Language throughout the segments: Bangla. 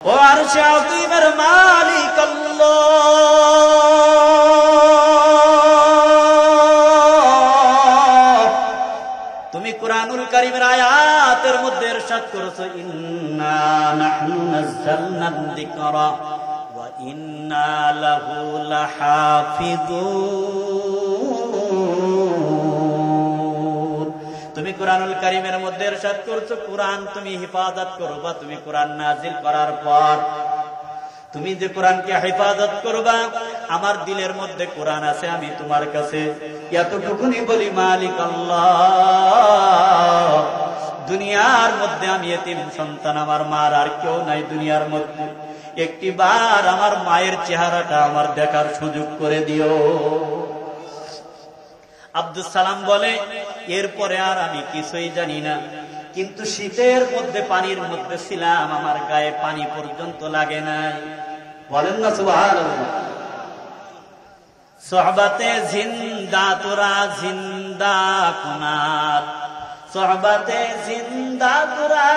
ও আরশে আযীমের মালিক আল্লাহ, তুমি কুরআনুল কারীমের আয়াতের মধ্যে ইরশাদ করেছো, ইন্না নাহনু নাযালনা যিকরা ওয়া ইন্না লাহু লাহাফিজুন। তুমি কুরআনুল কারীমের মধ্যে ইরশাদ করছো, কুরআন তুমি হিফাজত করবা। তুমি কুরআন নাজিল করার পর তুমি যে কোরআনকে হেফাজত করবা, আমার দিলের মধ্যে কোরআন আছে, আমি তোমার কাছে এতটুকুনি বলি, মালিক আল্লাহ, দুনিয়ার মধ্যে আমি এতিম সন্তান, আমার মার আর কেউ নাই দুনিয়ার মধ্যে, একটি বার আমার মায়ের চেহারাটা আমার দেখার সুযোগ করে দিও। আব্দুস সালাম বলে, এরপরে আর আমি কিছুই জানি না, কিন্তু শীতের মধ্যে পানির মধ্যে ছিলাম, আমার গায়ে পানি পর্যন্ত লাগে নাই। বলেন না সুবহানাল্লাহ। সোহবতে জিন্দা তোরা জিন্দা কুনাত, সোহবতে জিন্দা তোরা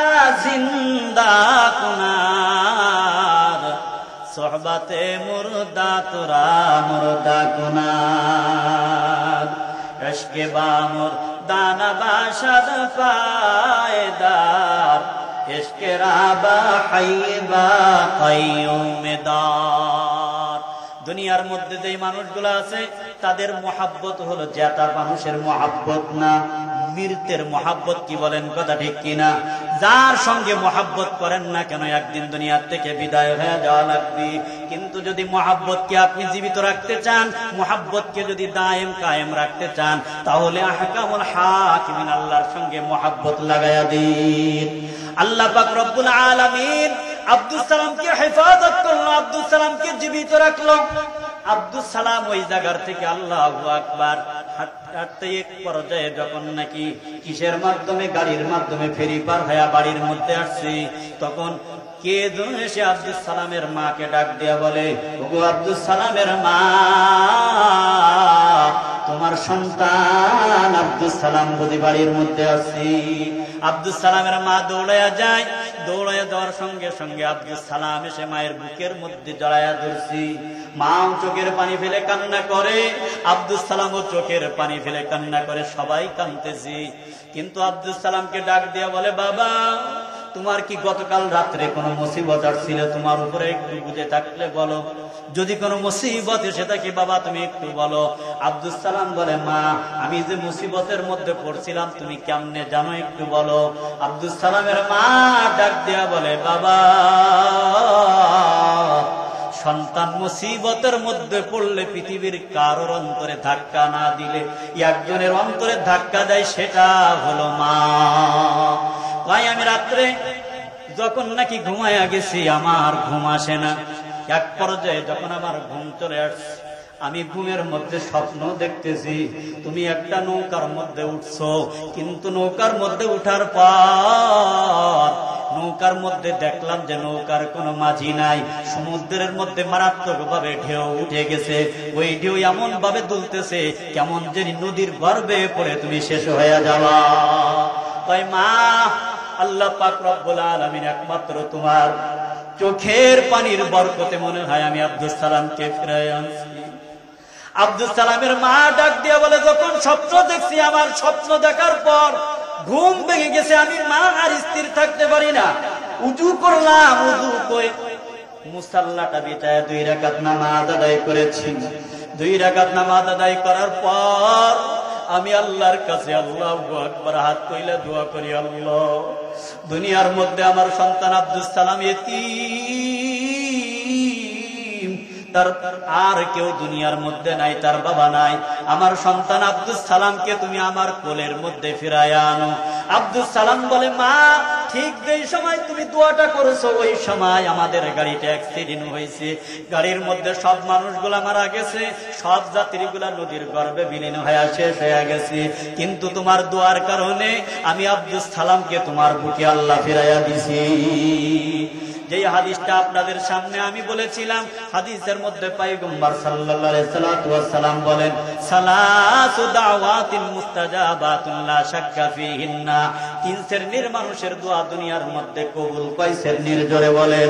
জিন্দা কুনাত, সোহবতে মুর্দা তোরা মুর্দা কুনাত। ইশকে বামুর দানা বাশাদ পায়দার, ইশকে রাবা হাইবা কাইয়ুমদার। দুনিয়ার মধ্যে যে মানুষগুলো আছে তাদের মহাব্বত হলো জেতা মানুষের মহাব্বত না, মৃতের মহাব্বত। কি বলেন, কথা ঠিক কিনা? যার সঙ্গে মহাব্বত করেন না কেন, একদিন দুনিয়ার থেকে বিদায় হয়ে যাওয়া লাগবে। কিন্তু যদি মহাব্বতকে আপনি জীবিত রাখতে চান, মহাব্বতকে যদি দায়েম কায়েম রাখতে চান, তাহলে আহকামুল হাকিমিন আল্লাহর সঙ্গে মহাব্বত লাগায়া দিন। আল্লাহ পাক রব্বুল আলামিন আব্দুস সালামকে হেফাজত করলো, আব্দুস সালামকে জীবিত রাখলো। আব্দুস সালাম ওই জায়গার থেকে আল্লাহু আকবার হাঁটতে এক পর্যায়ে যখন নাকি কিসের মাধ্যমে, গাড়ির মাধ্যমে ফেরি পার হয়ে বাড়ির মধ্যে আসছে, তখন কে যেন এসে আব্দুস সালামের মাকে ডাক দিয়া বলে, ওগো আব্দুস সালামের মা, তোমার সন্তান আব্দুস সালাম বুঝি বাড়ির মধ্যে আসছে। আব্দুস সালামের মা দৌড়াইয়া যায়, দৌড়াইয়া যাওয়ার সঙ্গে সঙ্গে আব্দুস সালাম এসে মায়ের বুকের মধ্যে জড়াইয়া ধরছি। মাও চোখের পানি ফেলে কান্না করে, আব্দুস সালামও চোখের পানি ফেলে কান্না করে, সবাই কাঁদতেছি। কিন্তু আব্দুস সালামকে ডাক দিয়া বলে, বাবা, তোমার কি গতকাল রাত্রে কোনো মুসিবত আসছিল তোমার উপরে? একটু বুঝে থাকলে বলো, যদি কোনো মুসিবত এসে থাকে বাবা তুমি একটু বলো। আব্দুস সালাম বলে, মা, আমি যে মুসিবতের মধ্যে পড়ছিলাম তুমি কেমনে জানো, একটু বলো। আব্দুস সালামের মা ডাক দিয়া বলে, বাবা, সন্তান মুসিবতের মধ্যে পড়লে পৃথিবীর কারোর অন্তরে ধাক্কা না দিলে একজনের অন্তরে ধাক্কা দেয়, সেটা হলো মা। ভাই, আমি রাত্রে যখন নাকি ঘুমায়া গেছি, আমার ঘুম আসে না। এক পর্যায়ে যখন আমার ঘুম চলে আসছে, আমি ঘুমের মধ্যে স্বপ্ন দেখতেছি তুমি একটা নৌকার মধ্যে উঠছো, কিন্তু নৌকার মধ্যে উঠার পর নৌকার মধ্যে দেখলাম যে নৌকার কোনো মাঝি নাই, সমুদ্রের মধ্যে মারাত্মক ভাবে ঢেউ উঠে গেছে। ওই ঢেউ এমন ভাবে দুলতেছে কেমন যে নদীর গর্ভে পড়ে তুমি শেষ হয়ে যাওয়া। তাই মা, আল্লাহ পাক রব্বুল আলামিন একমাত্র তোমার চোখের পানির বরকতে মনে হয় আমি আব্দুস সালামকে ফিরাই আনছি। আব্দুস সালামের মা ডাক দিয়া বলে, যখন স্বপ্ন দেখছি, আমার স্বপ্ন দেখার পর ঘুম ভেঙে গেছে, আমি মা আর স্থির থাকতে পারি না। উজু করলাম, উজু করে মুসাল্লাটা বিছায় 2 রাকাত নামাজ আদায় করেছি। 2 রাকাত নামাজ আদায় করার পর আমি আল্লাহর কাছে আল্লাহু আকবার হাত তুলে দোয়া করি, আল্লাহ, দুনিয়ার মধ্যে আমার সন্তান আব্দুস সালাম এতিম, তার আর কেউ দুনিয়ার মধ্যে নাই, তার বাবা নাই। আমার সন্তান আব্দুস সালামকে তুমি আমার কোলের মধ্যে ফিরাইয়া আনো। আব্দুস সালাম বলে, মা, ঠিক যেই সময় তুমি দোয়াটা করেছো ওই সময় আমাদের গাড়িটা অ্যাক্সিডেন্ট হয়েছে, গাড়ির মধ্যে সব মানুষগুলা মারা গেছে, সব যাত্রীগুলা নদীর গর্ভে বিলীন হয়ে শেষ হয়ে গেছে, কিন্তু তোমার দোয়ার কারণে আমি আব্দুস সালামকে তোমার বুকে আল্লাহ ফিরাইয়া দিছি। যেই হাদিসটা আপনাদের সামনে আমি বলেছিলাম, হাদিসের মধ্যে পয়গম্বর সাল্লাল্লাহু আলাইহি ওয়াসাল্লাম বলেন, সালাসু দাওয়াতিন মুস্তাজাবাতুন লা শাক্কা ফিহিন্না। 3 শ্রেণীর মানুষের দোয়া দুনিয়ার মধ্যে কবুল। কয় শ্রেণীর? জোরে বলেন।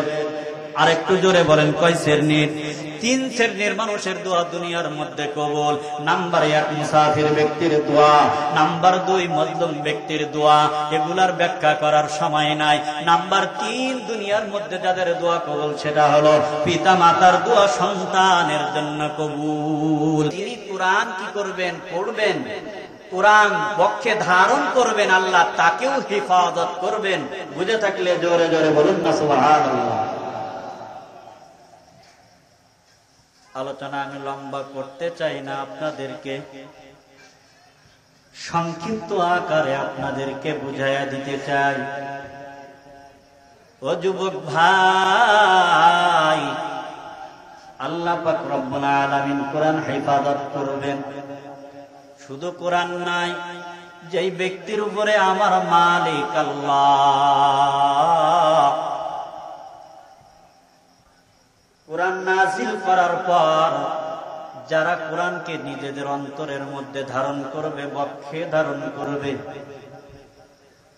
আর একটু জোরে বলেন কয় শ্রেণীর? 3 শ্রেণীর মানুষের দোয়া দুনিয়ার মধ্যে কবুল। নাম্বার 1 মুসাফির ব্যক্তির দোয়া, নাম্বার 2 মজলুম ব্যক্তির দোয়া, এগুলার ব্যাখ্যা করার সময় নাই। নাম্বার 3 দুনিয়ার মধ্যে যাদের দোয়া কবুল সেটা হলো পিতা মাতার দোয়া সন্তানের জন্য কবুল। তিনি কোরআন কি করবেন? পড়বেন, কোরআন পক্ষে ধারণ করবেন, আল্লাহ তাকেও হেফাজত করবেন। বুঝে থাকলে জোরে জোরে বলুন না সুবহানাল্লাহ। আলোচনা আমি লম্বা করতে চাই না, আপনাদেরকে সংক্ষিপ্ত আকারে আপনাদেরকে বুঝাইয়া দিতে চাই। ও যুবক ভাই, আল্লাহ পাক রব্বুল আলামিন কোরআন হেফাজত করবেন। শুধু কোরআন নাই, যেই ব্যক্তির উপরে আমার মালিক আল্লাহ কোরআন নাযিল করার পর যারা কোরআনকে নিজেদের অন্তরের মধ্যে ধারণ করবে, বক্ষে ধারণ করবে,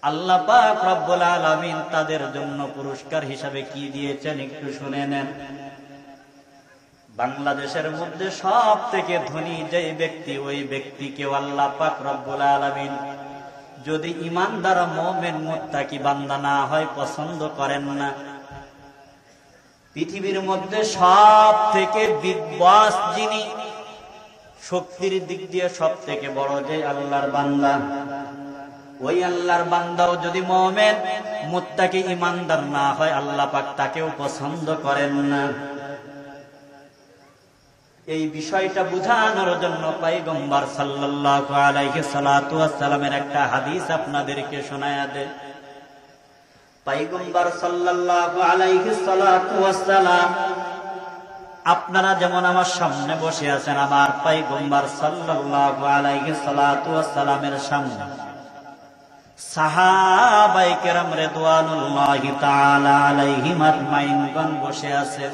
আল্লাহ পাক রব্বুল আলামিন তাদের জন্য পুরস্কার হিসাবে কি দিয়েছেন একটু শুনে নেন। বাংলাদেশের মধ্যে সব থেকে ধনী যে ব্যক্তি, ওই ব্যক্তিকে আল্লাহ পাক রব্বুল আলামিন যদি ঈমানদার মুমিন মুত্তাকি বান্দা না হয় পছন্দ করেন না। পৃথিবীর মধ্যে সব থেকে বিদ্বাস যিনি, শক্তির দিক দিয়ে সব থেকে বড় যে আল্লাহর বান্দা, ওই আল্লাহর বান্দাও যদি মুমিন মুত্তাকি ঈমানদার না হয় আল্লাহ পাক তাকেও পছন্দ করেন না। এই বিষয়টা বুঝানোর জন্য পয়গম্বর সাল্লাল্লাহু আলাইহি সাল্লাতু ওয়াস সালামের একটা হাদিস আপনাদেরকে শোনায়া দেয়। পয়গম্বর সাল্লাল্লাহু আলাইহি সাল্লাতু ওয়াস সালাম, আপনারা যেমন আমার সামনে বসে আছেন, আমার পয়গম্বর সাল্লাল্লাহু আলাইহি সাল্লাতু ওয়াস সালামের সামনে সাহাবায়ে কেরাম রিদওয়ানুল্লাহি তাআলা আলাইহিম আজমাইন বসে আছেন।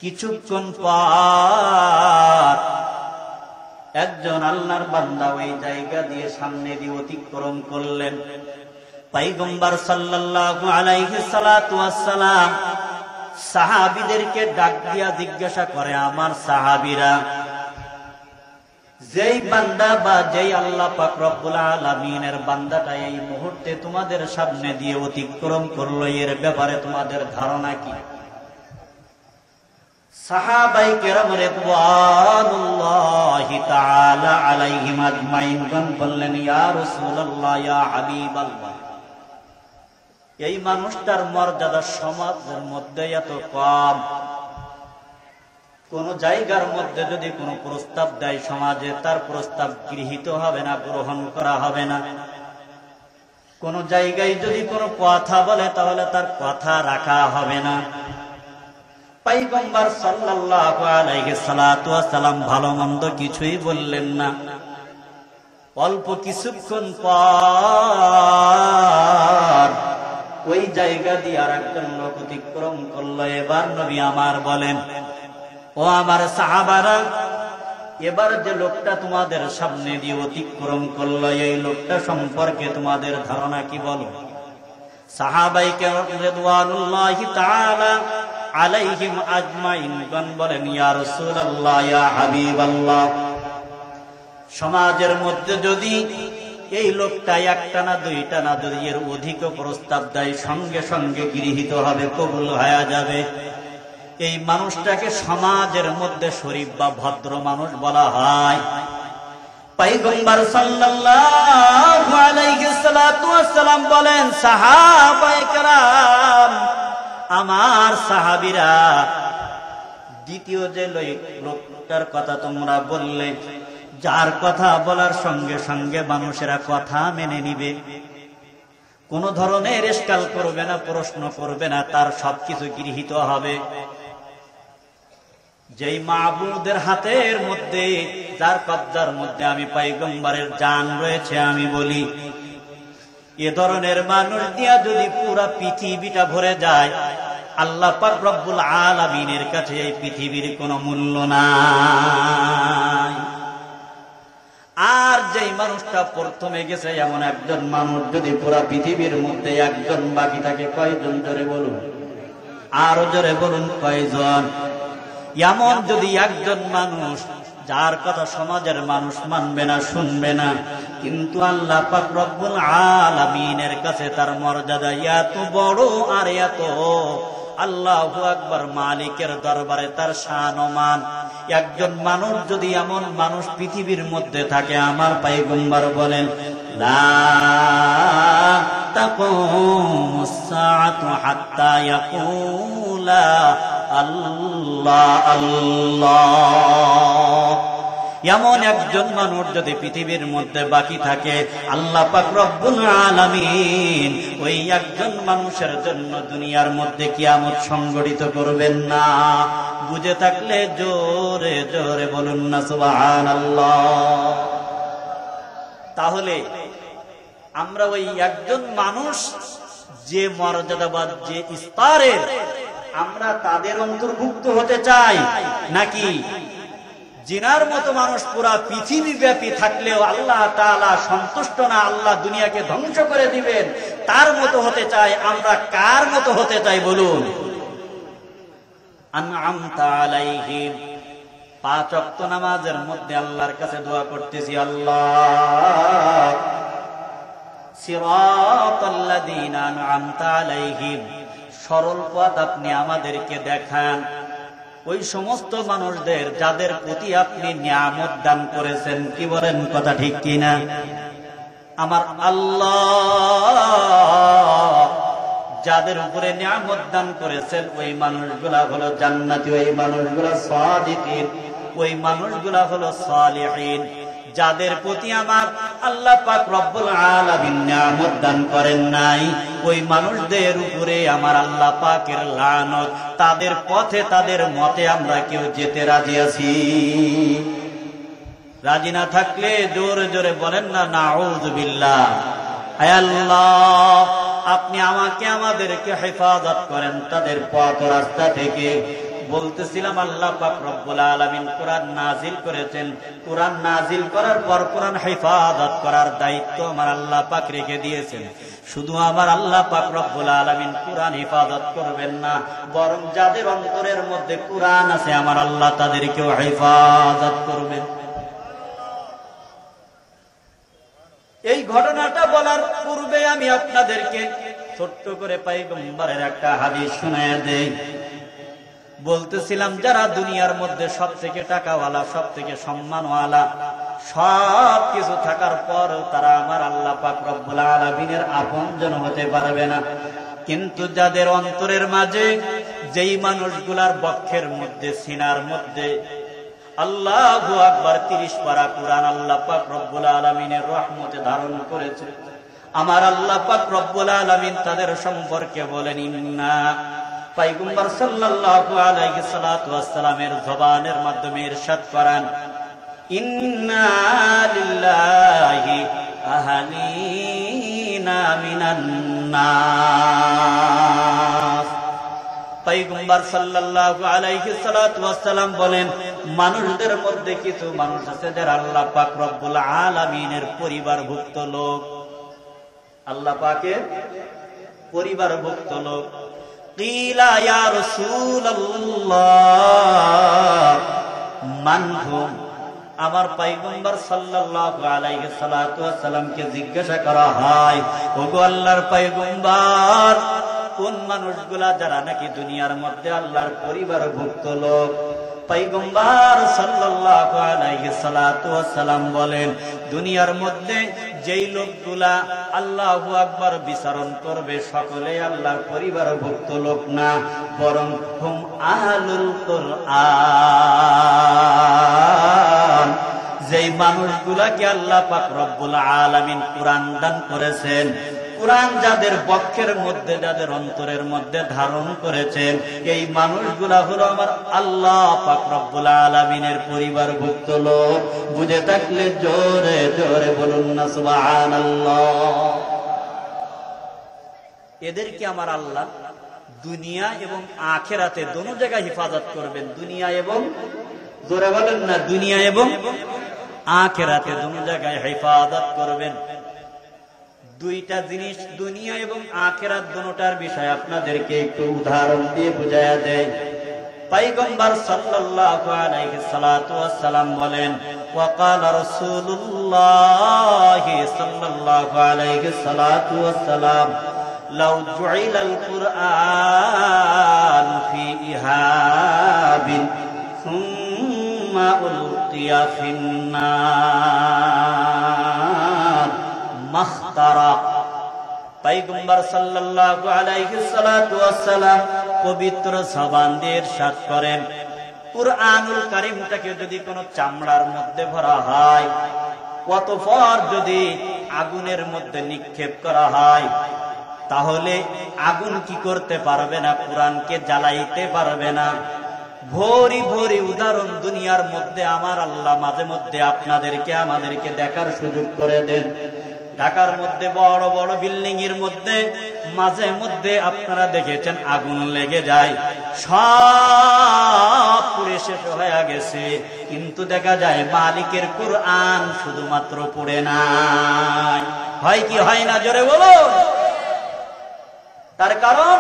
কিছুক্ষণ পর একজন আল্লাহর বান্দা ওই জায়গা দিয়ে সামনে দিয়ে অতিক্রম করলেন। পয়গম্বর সাল্লাল্লাহু আলাইহি সাল্লাতু ওয়াস সালাম সাহাবীদেরকে ডাক দিয়া জিজ্ঞাসা করে, আমার সাহাবীরা, যেই বান্দা বা যেই আল্লাহ পাক রব্বুল আলামিনের বান্দাটা এই মুহূর্তে তোমাদের সামনে দিয়ে অতিক্রম করলো, এর ব্যাপারে তোমাদের ধারণা কি? সাহাবায়ে কেরাম রিদওয়ানুল্লাহি তাআলা আলাইহিম আজমাইন বললেন, ইয়া রাসূলুল্লাহ, ইয়া হাবিবাল্লাহ, এই মানুষটার মর্যাদা সমাজের মধ্যে এত কম, কোন জায়গার মধ্যে যদি কোন প্রস্তাব দেয় সমাজে, তার প্রস্তাব গৃহীত হবে না, গ্রহণ করা হবে না। কোন জায়গায় যদি কোনো কথা বলে তাহলে তার কথা রাখা হবে না। পয়গম্বর সাল্লাল্লাহু আলাইহি সাল্লাতু ওয়াস সালাম ভালো মন্দ কিছুই বললেন না। অল্প কিছুক্ষণ পর ওই জায়গা দিয়ে আর একজন লোক অতিক্রম করলো। এবার নবী আমার বলেন, ও আমার সাহাবারা, এবার যে লোকটা তোমাদের সামনে দিয়ে অতিক্রম করলো, এই লোকটা সম্পর্কে তোমাদের ধারণা কি বলো? সাহাবায়ে কেরাম রিদওয়ানুল্লাহি তাআলা আলাইহিম আজমাইন বলেন, ইয়া রাসূলুল্লাহ, ইয়া হাবিবাল্লাহ, সমাজের মধ্যে যদি এই লোকটা একটা না দুইটা না যদি এর অধিক প্রস্তাব দেয়, সঙ্গে সঙ্গে গৃহীত হবে, কবুল হয়ে যাবে। এই মানুষটাকে সমাজের মধ্যে শরীফ বা ভদ্র মানুষ বলা হয়। পয়গম্বর সাল্লাল্লাহু আলাইহি সাল্লাতু ওয়াস সালাম বলেন, সাহাবায়ে কেরাম, আমার সাহাবীরা, দ্বিতীয় যে লোকটার কথা তোমরা বললে, যার কথা বলার সঙ্গে সঙ্গে মানুষেরা কথা মেনে নিবে, কোন ধরনের ইশকাল করবে না, প্রশ্ন করবে না, তার সবকিছু গৃহীত হবে। যেই মাবুদের হাতের মধ্যে, যার কবজার মধ্যে আমি পয়গম্বরের জান রয়েছে, আমি বলি, এ ধরনের মানুষ দিয়া যদি পুরা পৃথিবীটা ভরে যায়, আল্লাহ পাক রব্বুল আলামিনের কাছে এই পৃথিবীর কোনো মূল্য নাই। আর যেই মানুষটা প্রথমে গেছে, এমন একজন মানুষ যদি পুরা পৃথিবীর মধ্যে একজন বাকি থাকে, কয়জন ধরে বলুন? আরো জোরে বলুন কয়জন? এমন যদি একজন মানুষ যার কথা সমাজের মানুষ মানবে না, শুনবে না, কিন্তু আল্লাহ পাক রব্বুল আলামিনের কাছে তার মর্যাদা এত বড় আর এত, আল্লাহু আকবার, মালিকের দরবারে তার শান ও মান। একজন মানুষ যদি এমন মানুষ পৃথিবীর মধ্যে থাকে, আমার পয়গম্বর বলেন লা তাকুমুস সাআতু হাত্তা ইয়াকুলা আল্লাহ আল্লাহ। এমন একজন মানুষ যদি পৃথিবীর মধ্যে বাকি থাকে, আল্লাহ পাক রব্বুল আলামিন ওই একজন মানুষের জন্য দুনিয়ার মধ্যে কিয়ামত সংগঠিত করবেন না। বুঝে থাকলে জোরে জোরে বলুন না সুবহানাল্লাহ। তাহলে আমরা ওই একজন মানুষ যে মর্যাদাবাদ, যে স্তরের, আমরা তাদের অন্তর্ভুক্ত হতে চাই, নাকি জিনার মতো মানুষ পুরা পৃথিবী ব্যাপী থাকলেও আল্লাহ তাআলা সন্তুষ্ট না, আল্লাহ দুনিয়াকে ধ্বংস করে দিবেন, তার মতো হতে চাই? আমরা কার মতো হতে চাই বলুন? আনআমতা আলাইহিম। 5 ওয়াক্ত নামাজের মধ্যে আল্লাহর কাছে দোয়া করতেছি, আল্লাহ সিরাতাল্লাযীনা আনআমতা আলাইহিম, সরল পথ আপনি আমাদেরকে দেখান ওই সমস্ত মানুষদের যাদের প্রতি আপনি নিয়ামত দান করেছেন। কি বলেন, কথা ঠিক কিনা? আমার আল্লাহ যাদের উপরে নিয়ামত দান করেছেন ওই মানুষগুলা হলো জান্নাতি, ওই মানুষগুলা সাদিকিন, ওই মানুষগুলা হলো সালিহিন। যাদের প্রতি আমার আল্লাহ পাক রব্বুল আলামিন নিয়ামত দান করেন নাই, ওই মানুষদের উপরে আমার আল্লাহ পাকের লানত। তাদের পথে, তাদের মতে আমরা কেউ যেতে রাজি আছি? রাজি না থাকলে জোরে জোরে বলেন না নাউযুবিল্লাহ। হে আল্লাহ, আপনি আমাকে, আমাদেরকে হেফাজত করেন তাদের পথ রাস্তা থেকে। বলতেছিলাম আল্লাহ পাক রব্বুল আলামিন কোরআন নাজিল করেছেন। কোরআন নাজিল করার পর কোরআন হেফাজত করার দায়িত্ব আমার আল্লাহ পাক রেখে দিয়েছেন। শুধু আমার আল্লাহ পাক রব্বুল আলামিন কোরআন হেফাজত করবেন না, বরং যাদের অন্তরের মধ্যে কোরআন আছে আমার আল্লাহ তাদেরকেও হেফাজত করবেন। এই ঘটনাটা বলার পূর্বে আমি আপনাদেরকে ছোট্ট করে পয়গম্বরের একটা হাদিস শোনায়া দেই। বলতেছিলাম যারা দুনিয়ার মধ্যে সব থেকে টাকাওয়ালা, সব থেকে সম্মানওয়ালা, সব কিছু থাকার পর তারা আমার আল্লাহ পাক রব্বুল আলামিনের আপনজন হতে পারবে না। কিন্তু যাদের অন্তরের মাঝে, যেই মানুষগুলার বক্ষের মধ্যে, সিনার মধ্যে আল্লাহু আকবার 30 পারা কুরআন আল্লাহ পাক রব্বুল আলামিনের রহমতে ধারণ করেছে, আমার আল্লাহ পাক রব্বুল আলামিন তাদের সম্পর্কে বলেন ইন্না, পয়গম্বর সাল্লাল্লাহু আলাইহি সাল্লাতু ওয়াসসালামের জবানের মাধ্যমে ইরশাদ করেন ইন্না লিল্লাহি আহলিনা মিনান নাস। পয়গম্বর সাল্লাল্লাহু আলাইহি সাল্লাতু ওয়াসসালাম বলেন মানুষদের মধ্যে কিছু মানুষ আছে যারা আল্লাহ পাক রব্বুল আলামিনের পরিবারভুক্ত লোক, আল্লাহ পাকের পরিবারভুক্ত লোক। কিলা ইয়া রাসূলুল্লাহ মান হুম, আমার পয়গম্বর সাল্লাল্লাহু আলাইহি সাল্লাতু ওয়াসসালামকে জিজ্ঞাসা করা হয়, ওগো আল্লাহর পয়গম্বর, কোন মানুষগুলা যারা নাকি দুনিয়ার মধ্যে আল্লাহর পরিবারভুক্ত লোক? পয়গম্বর সাল্লাল্লাহু আলাইহি সাল্লাতু ওয়াসসালাম বলেন দুনিয়ার মধ্যে যেই লোকগুলা আল্লাহু আকবার বিচরণ করবে সকলে আল্লাহর পরিবারভুক্ত লোক না, বরং হুম আহলুল কুরআন। যেই মানুষগুলাকে আল্লাহ পাক রব্বুল আলামিন কুরআন দান করেছেন, কুরআন যাদের বক্ষের মধ্যে, যাদের অন্তরের মধ্যে ধারণ করেছেন, এই মানুষগুলা হলো আমার আল্লাহ পাক রব্বুল আলামিনের পরিবারভুক্ত লোক। বুঝে থাকলে জোরে জোরে বলুন না সুবহানাল্লাহ। এদেরকে আমার আল্লাহ দুনিয়া এবং আখিরাতে দোনো জায়গায় হেফাজত করবেন। দুনিয়া এবং, জোরে বলেন না, দুনিয়া এবং আখিরাতে দোনো জায়গায় হেফাজত করবেন। দুইটা জিনিস, দুনিয়া এবং আখিরাত দুটোটার বিষয় আপনাদেরকে একটু উদাহরণ দিয়ে বুঝায়া দেয়। পয়গম্বর সাল্লাল্লাহু আলাইহি সাল্লাতু ওয়াসসালাম বলেন, ওয়াকালা রাসূলুল্লাহি সাল্লাল্লাহু আলাইহি সাল্লাতু ওয়াসসালাম, লাউ জুইলাল কুরআন ফি ইহাবিন সুম্মা উলকিয়া ফিন্নার মাখতারাক। পয়গম্বর সাল্লাল্লাহু আলাইহি সাল্লাতু ওয়াসসালাম পবিত্র জবান দিয়ে ইরশাদ করেন, কুরআনুল কারীমটাকে যদি কোনো চামড়ার মধ্যে ভরা হয়, অতঃপর যদি আগুনের মধ্যে নিক্ষেপ করা হয়, তাহলে আগুন কি করতে পারবে না? কুরআনকে জ্বালাইতে পারবে না। ভরি ভরি উদাহরণ দুনিয়ার মধ্যে আমার আল্লাহ মাঝে মধ্যে আপনাদেরকে আমাদেরকে দেখার সুযোগ করে দেন। ঢাকার মধ্যে বড় বড় বিল্ডিং এর মধ্যে মাঝে মধ্যে আপনারা দেখেছেন আগুন লেগে যায়, সব পুড়ে শেষ হয়ে গেছে, কিন্তু দেখা যায় মালিকের কুরআন শুধুমাত্র পুড়ে নাই। হয় কি হয় না? জোরে বলো। তার কারণ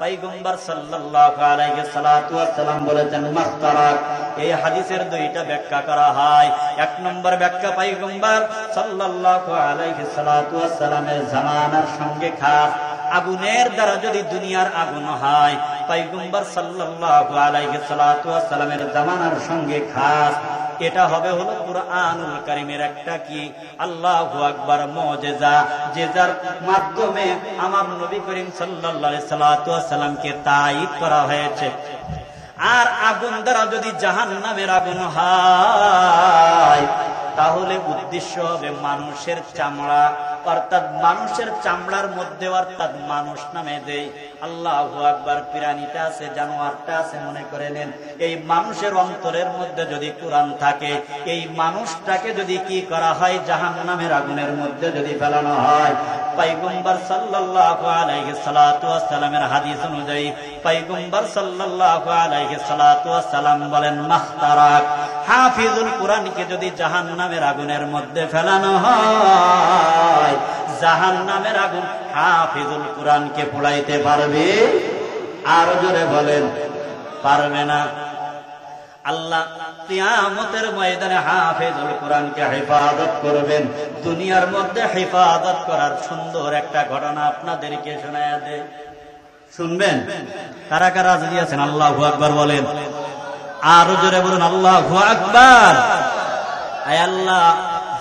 পয়গম্বর সাল্লাল্লাহু আলাইহি সাল্লাতু ওয়াসসালাম বলেছেন মাখতারাক। এই হাদিসের দুইটা ব্যাখ্যা করা হয়। এক নম্বর ব্যাখ্যা, পয়গম্বর সাল্লাল্লাহু আলাইহি সাল্লাতু ওয়াসসালামের জামানার সঙ্গে খাস। আগুনের দ্বারা যদি দুনিয়ার আগুন হয়, পয়গম্বর সাল্লাল্লাহু আলাইহি সাল্লাতু ওয়াসসালামের জামানার সঙ্গে খাস। এটা হবে হলো কুরআনুল কারীমের একটা কি আল্লাহু আকবার মুজিজা, যে যার মাধ্যমে আমার নবী করিম সাল্লাল্লাহু আলাইহি সাল্লাতু ওয়াসসালামকে তায়িদ করা হয়েছে। আর আগুন দ্বারা যদি জাহান্নামের আগুন হয়, তাহলে উদ্দেশ্য হবে মানুষের চামড়া, অর্থাৎ মানুষের চামড়ার মধ্যে, অর্থাৎ মানুষ নামে দেই আল্লাহু আকবার প্রাণীটা আছে, জানোয়ারটা আছে, মনে করে নেন এই মানুষের অন্তরের মধ্যে যদি কোরআন থাকে, এই মানুষটাকে যদি কি করা হয়, জাহান্নামের আগুনের মধ্যে যদি ফেলানো হয়। পয়গম্বর সাল্লাল্লাহু আলাইহি সাল্লাতু ওয়াসসালামের হাদিস অনুযায়ী পয়গম্বর সাল্লাল্লাহু আলাইহি সাল্লাতু ওয়াসসালাম বলেন মাখতারাক, হাফিজুল কোরআনকে যদি জাহান্নামের আগুনের মধ্যে ফেলানো হয়, জাহান্নামের আগুন হাফিজুল কোরআনকে পোড়াইতে পারবে? আর জোরে বলেন, পারবে না। আল্লাহ কিয়ামতের ময়দানে হাফিজুল কোরআনকে হেফাজত করবেন। দুনিয়ার মধ্যে হেফাজত করার সুন্দর একটা ঘটনা আপনাদেরকে শোনায়া দেয়, শুনবেন? কারা কারা রাজি আছেন? আল্লাহু আকবার বলেন। আর জোরে বলুন আল্লাহু আকবার। আয় আল্লাহ,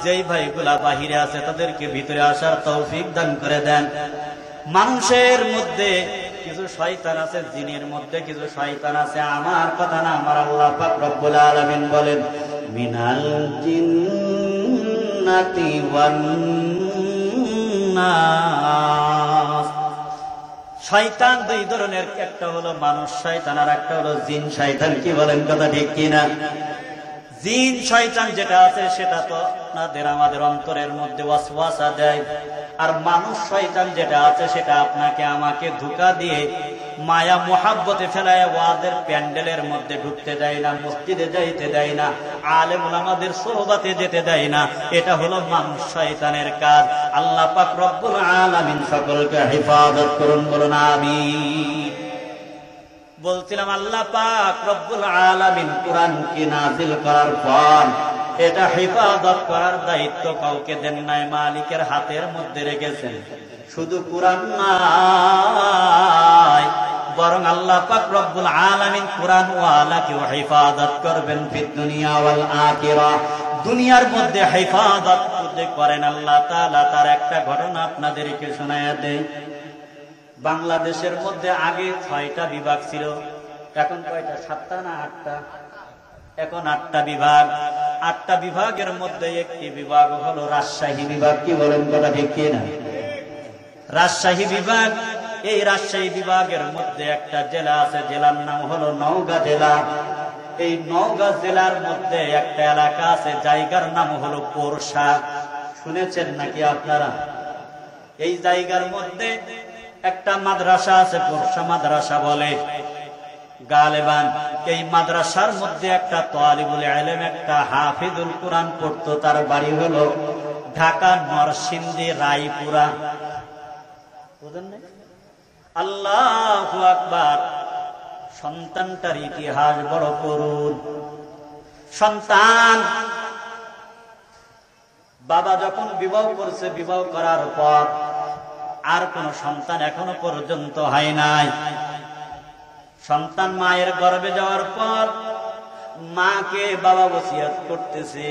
যেই ভাইগুলা বাহিরে আছে তাদেরকে ভিতরে আসার তৌফিক দান করে দেন। মানুষের মধ্যে কিছু শয়তান আছে, জিনের মধ্যে কিছু শয়তান আছে। আমার কথা না, আমার আল্লাহ পাক রব্বুল আলামিন বলেন, মিনাল জিন্নাতি ওয়ান নাস। শয়তান দুই ধরনের, একটা হলো মানুষ শয়তান আর একটা হলো জিন শয়তান। কি বলেন, কথা ঠিক কিনা? জিন শয়তান যেটা আছে সেটা তো আপনাদের আমাদের অন্তরের মধ্যে ওয়াসওয়াসা দেয়, আর মানুষ শয়তান যেটা আছে সেটা আপনাকে আমাকে ধোঁকা দিয়ে মায়া মোহাব্বতে ফেলায় ওয়াজের প্যান্ডেলের মধ্যে ঢুকতে দেয় না, মসজিদে যাইতে দেয় না, আলেম ওলামাদের সোহবাতে যেতে দেয় না। এটা হলো মানুষ শয়তানের কাজ। আল্লাহ পাক রব্বুল আলামিন সকলকে হেফাজত করুন, বলুন আমিন। বলছিলাম আল্লাহ পাক রব্বুল আলামিন কুরআনকে নাযিল করার পর এটা হেফাজত করার দায়িত্ব কাউকে দেন নাই, মালিকের হাতের মধ্যে রেখেছেন। শুধু কুরআন নয়, বরং আল্লাহ পাক রব্বুল আলামিন কুরআন ওয়ালাকে হেফাজত করবেন ফিদ দুনিয়া ওয়াল আখিরাহ। দুনিয়ার মধ্যে হেফাজত করেন আল্লাহ তাআলা। তার একটা ঘটনা আপনাদেরকে শোনায়া দেই। বাংলাদেশের মধ্যে আগে 6টা বিভাগ ছিল, এখন কয়টা? 7টা না 8টা? এখন 8টা বিভাগ। 8টা বিভাগের মধ্যে একটি বিভাগ হলো রাজশাহী বিভাগ। কি বলেন, কথা ঠিক কিনা? রাজশাহী বিভাগ। এই রাজশাহী বিভাগের মধ্যে একটা জেলা আছে, জেলার নাম হলো নওগাঁ জেলা। এই নওগাঁ জেলার মধ্যে একটা এলাকা আছে, জায়গার নাম হলো পোরশা। শুনেছেন নাকি আপনারা? এই জায়গার মধ্যে একটা মাদ্রাসা আছে, পোরশা মাদ্রাসা বলে গালেবান। এই মাদ্রাসার মধ্যে একটা তালিবুল ইলম, একটা হাফিজুল কোরআন পড়তো। তার বাড়ি হলো ঢাকা, নরসিংদী, রায়পুরা, বুঝেন না? আল্লাহু আকবার। সন্তানটার ইতিহাস বড় করুন। সন্তান বাবা যখন বিবাহ করছে, বিবাহ করার পর আর কোন সন্তান এখনো পর্যন্ত হয় নাই। সন্তান মায়ের গর্ভে যাওয়ার পর মাকে বাবা ওসিয়ত করতেছে,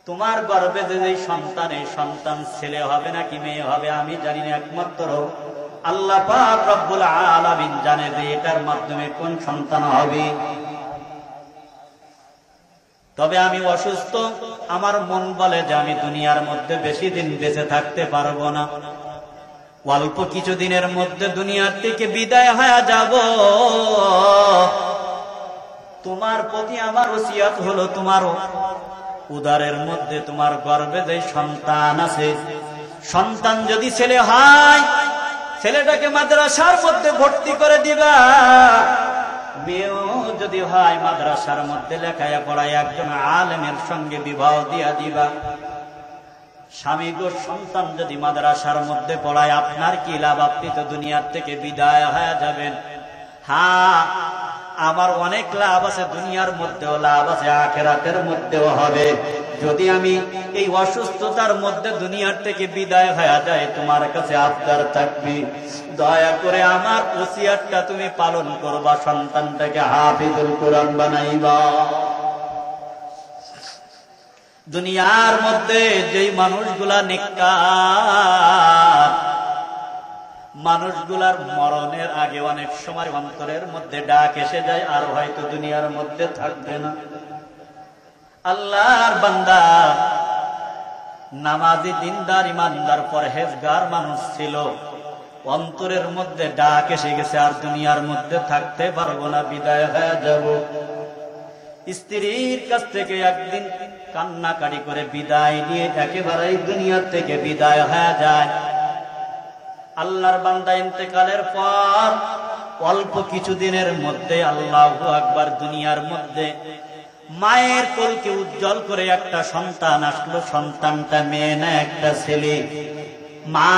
তোমার গর্ভে যে সন্তান, এই সন্তান ছেলে হবে নাকি মেয়ে হবে আমি জানি না, একমাত্র আল্লাহ পাক রব্বুল আলামিন জানে যে এটার মাধ্যমে কোন সন্তান হবে। তবে আমি অসুস্থ, আমার মন বলে যে আমি দুনিয়ার মধ্যে বেশি দিন বেঁচে থাকতে পারবো না, অল্প কিছুদিনের মধ্যে দুনিয়ার থেকে বিদায় হয়ে যাব। তোমার প্রতি আমার ওসিয়ত হলো, তোমার উদরের মধ্যে, তোমার গর্ভে যে সন্তান আছে, সন্তান যদি ছেলে হয় ছেলেটাকে মাদ্রাসার মধ্যে ভর্তি করে দিবা, মেয়েও যদি হয় মাদ্রাসার মধ্যে লেখায় পড়ায় একজন আলেমের সঙ্গে বিবাহ দিয়া দিবা। স্বামী গো, সন্তান যদি মাদ্রাসার মধ্যে পড়ায় আপনার কি লাভ? আপনি তো দুনিয়ার থেকে বিদায় হয়ে যাবেন। হ্যাঁ, আমার অনেক লাভ আছে, দুনিয়ার মধ্যেও লাভ আছে, আখিরাতের মধ্যেও হবে। যদি আমি এই অসুস্থতার মধ্যে দুনিয়ার থেকে বিদায় হয়ে যায়, তোমার কাছে আবদার থাকবে, দয়া করে আমার ওসিয়তটা তুমি পালন করবা, সন্তানটাকে হাফিজুল কোরআন বানাইবা। দুনিয়ার মধ্যে যেই মানুষগুলা নেককার, মানুষগুলার মরণের আগে অনেক সময় অন্তরের মধ্যে ডাক এসে যায়, আর হয়তো দুনিয়ার মধ্যে থাকবে না। আল্লাহর বান্দা, নামাজি, দিনদার, ইমানদার, পরহেজগার মানুষ ছিল, অন্তরের মধ্যে ডাক এসে গেছে, আর দুনিয়ার মধ্যে থাকতে পারবো না, বিদায় হয়ে যাব। স্ত্রীর কাছ থেকে একদিন কান্নাকাটি করে বিদায় নিয়ে একেবারেই দুনিয়ার থেকে বিদায় হয়ে যায়। আল্লাহর বান্দা ইন্তেকালের পর অল্প কিছুদিনের মধ্যে আল্লাহু আকবার, দুনিয়ার মধ্যে মায়ের কোলকে উজ্জ্বল করে একটা সন্তান আসলো। সন্তানটা মেয়ে না একটা ছেলে। মা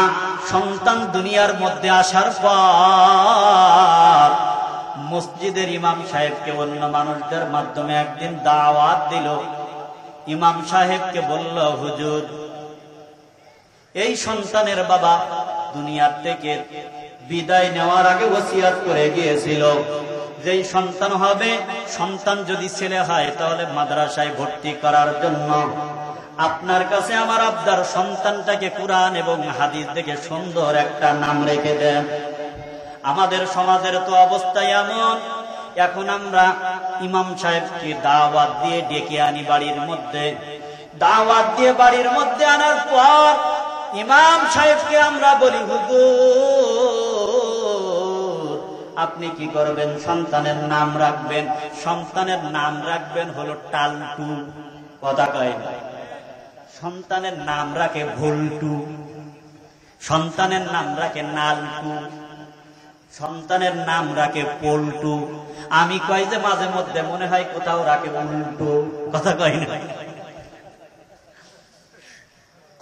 সন্তান দুনিয়ার মধ্যে আসার পর মসজিদের ইমাম সাহেবকে অন্য মানুষদের মাধ্যমে একদিন দাওয়াত দিল। ইমাম সাহেবকে বলল, হুজুর, এই সন্তানের বাবা দুনিয়ার থেকে বিদায় নেওয়ার আগে ওসিয়ত করে গিয়েছিল, যেই সন্তান হবে, সন্তান যদি ছেলে হয় তাহলে মাদ্রাসায় ভর্তি করার জন্য আপনার কাছে আমার আবদার, সন্তানটাকে কুরআন এবং হাদিস দেখে সুন্দর একটা নাম রেখে দেন। আমাদের সমাজের তো অবস্থা এমন, এখন আমরা ইমাম সাহেবকে দাওয়াত দিয়ে ডেকে আনি বাড়ির মধ্যে, দাওয়াত দিয়ে বাড়ির মধ্যে আনার পর ইমাম সাহেবকে আমরা বলি, হুজুর আপনি কি করবেন? সন্তানের নাম রাখবেন। সন্তানের নাম রাখবেন হলো টালটু। কথা কয় না, সন্তানের নাম রাখে ভুলটু, সন্তানের নাম রাখে নালটু, সন্তানের নাম রাখে পল্টু। আমি কই যে মাঝে মধ্যে মনে হয় কোথাও রাখে উল্টো। কথা কয় না,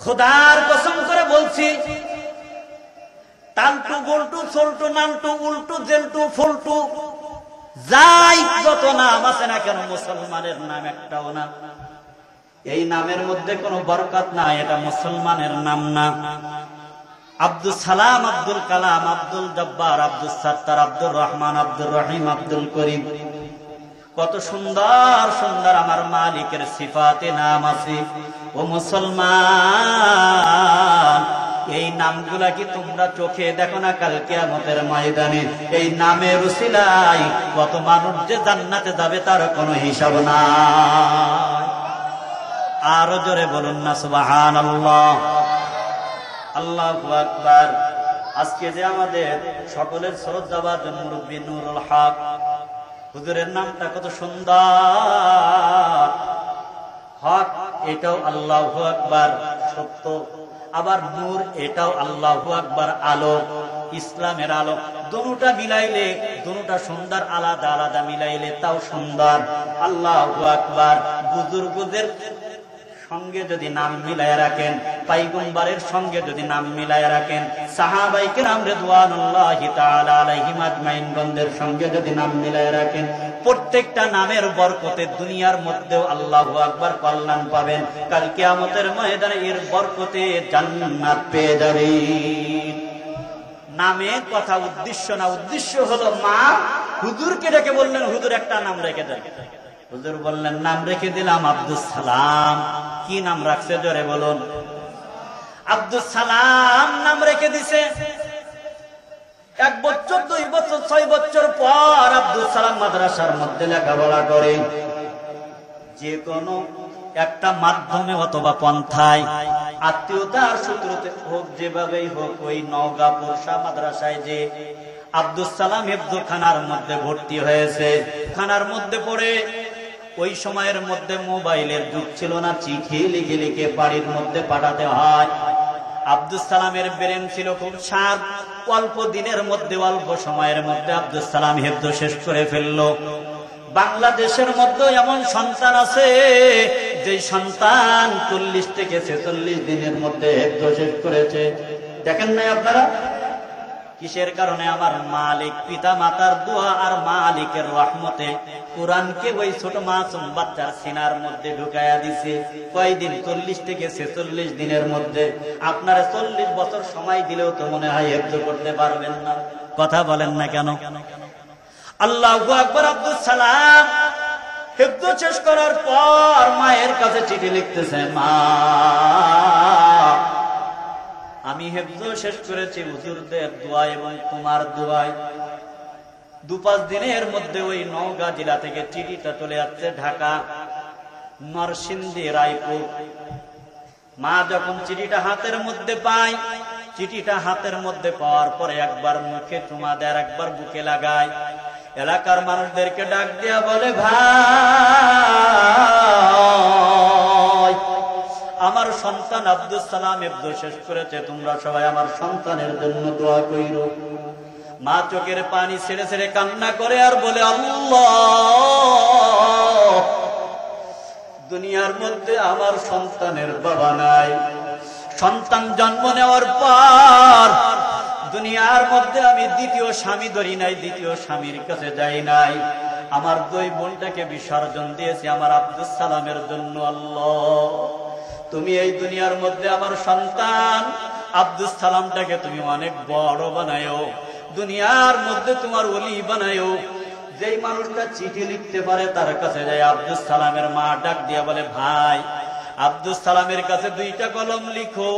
খোদার কসম করে বলছি, টালটু, গোলটু, সোলটু, নালটু, উল্টু, জেলটু, ফুলটু, যাই যত নাম আছে না কেন, মুসলমানের নাম একটাও না। এই নামের মধ্যে কোনো বরকত নাই, এটা মুসলমানের নাম না। আব্দুল সালাম, আব্দুল কালাম, আব্দুল জব্বার, আব্দুল সাত্তার, আব্দুর রহমান, আব্দুর রহিম, আব্দুল করিম, কত সুন্দর সুন্দর আমার মালিকের সিফাতে নাম আছে। ও মুসলমান, এই নামগুলা কি তোমরা চোখে দেখো না? কাল কিয়ামতের ময়দানে এই নামের উসিলায় কত মানুষ যে জান্নাতে যাবে তার কোনো হিসাব নাই। আরো জোরে বলুন না সুবহানাল্লাহ, আল্লাহু আকবার। আজকে যে আমাদের সকলের শ্রদ্ধাভাজন মুরব্বী নুরুল হক হুজুরের নামটা কত সুন্দর। হক এটাও আল্লাহু আকবার সত্য, আবার নূর এটাও আল্লাহু আকবার আলো, ইসলামের আলো। দুটা মিলাইলে দুটা সুন্দর, আলাদা আলাদা মিলাইলে তাও সুন্দর। আল্লাহু আকবার। বুজুর্গদের সঙ্গে যদি নাম মিলায় রাখেন, পয়গম্বরের সঙ্গে যদি নাম মিলায় রাখেন, সাহাবায়ে কেরাম রিদওয়ানুল্লাহি তাআলা আলাইহিম আজমাইন গণদের সঙ্গে যদি নাম মিলায় রাখেন, প্রত্যেকটা নামের বরকতে দুনিয়ার মধ্যেও আল্লাহু আকবার কল্যাণ পাবেন, কাল কিয়ামতের ময়দানে এর বরকতে জান্নাত পেয়ে যাবেন। নামে কথা উদ্দেশ্য না, উদ্দেশ্য হলো মা হুজুরকে ডেকে বললেন, হুজুর একটা নাম রেখে দেন। হুজুর বললেন, নাম রেখে দিলাম আব্দুস সালাম। কি নাম রাখছে জোরে বলুন? আব্দুস সালাম নাম রেখে দিছে। 1 বছর 2 বছর 6 বছর পর আব্দুস সালাম মাদ্রাসার মধ্যে লেখাপড়া করে। যে কোনো একটা মাধ্যমে অথবা পন্থায় আত্মীয়তার সূত্রতে হোক, যেভাবেই হোক, ওই নওগাঁ পোরশা মাদ্রাসায় যে আব্দুস সালাম হেফজখানার মধ্যে ভর্তি হয়েছে। খানার মধ্যে পড়ে ওই সময়ের মধ্যে মোবাইলের যুগ ছিল না, চিঠি লিখে লিখে বাড়ির মধ্যে পাঠাতে হয়। আব্দুস সালামের ব্রেন ছিল খুব শার্প। অল্প দিনের মধ্যে, অল্প সময়ের মধ্যে আব্দুস সালাম হেফজ শেষ করে ফেললো। বাংলাদেশের মধ্যে এমন সন্তান আছে যে সন্তান 40 থেকে 46 দিনের মধ্যে হেফজ শেষ করেছে। দেখেন নাই আপনারা? কিসের কারণে? আমার মালিক পিতা মাতার দোয়া আর মালিকের রহমতে কোরআনকে ওই ছোট মাসুম বাচ্চার সিনার মধ্যে ঢুকায়া দিছে। কয়দিন? 40 থেকে 46 দিনের মধ্যে। আপনারা 40 বছর সময় দিলেও তো মনে হয় হেফজ করতে পারবেন না। কথা বলেন না কেন? আল্লাহু আকবার। আব্দুস সালাম হেফজ শেষ করার পর মায়ের কাছে চিঠি লিখতেছে, মা আমি হেফজ শেষ করেছি হুজুরদের দোয়ায় এবং তোমার দোয়ায়। 2-5 দিনের মধ্যে ওই নওগাঁ জেলা থেকে চিঠিটা চলে যাচ্ছে ঢাকা, নরসিংদী, রায়পুর। মা যখন চিঠিটা হাতের মধ্যে পায়, চিঠিটা হাতের মধ্যে পাওয়ার পরে একবার মুখে চুমা দেয়, একবার বুকে লাগায়। এলাকার মানুষদেরকে ডাক দিয়া বলে, ভাই আমার সন্তান আব্দুস সালাম হেফজ শেষ করেছে, তোমরা সবাই আমার সন্তানের জন্য দোয়া কইরো। মা চোখের পানি ছেড়ে ছেড়ে কান্না করে আর বলে, আল্লাহ দুনিয়ার মধ্যে আমার সন্তানের বাবা নাই। সন্তান জন্ম নেওয়ার পর দুনিয়ার মধ্যে আমি দ্বিতীয় স্বামী ধরি নাই, দ্বিতীয় স্বামীর কাছে যাই নাই। আমার 2 বোনটাকে বিসর্জন দিয়েছি আমার আব্দুস সালামের জন্য। আল্লাহ তুমি এই দুনিয়ার মধ্যে আমার সন্তান আব্দুস সালামটাকে তুমি অনেক বড় বানায়ো, দুনিয়ার মধ্যে তোমার ওলি বানায়ো। যেই মানুষটা চিঠি লিখতে পারে তার কাছে যায়। আব্দুস সালামের মা ডাক দিয়া বলে, ভাই আব্দুস সালামের কাছে 2টা কলম লিখো।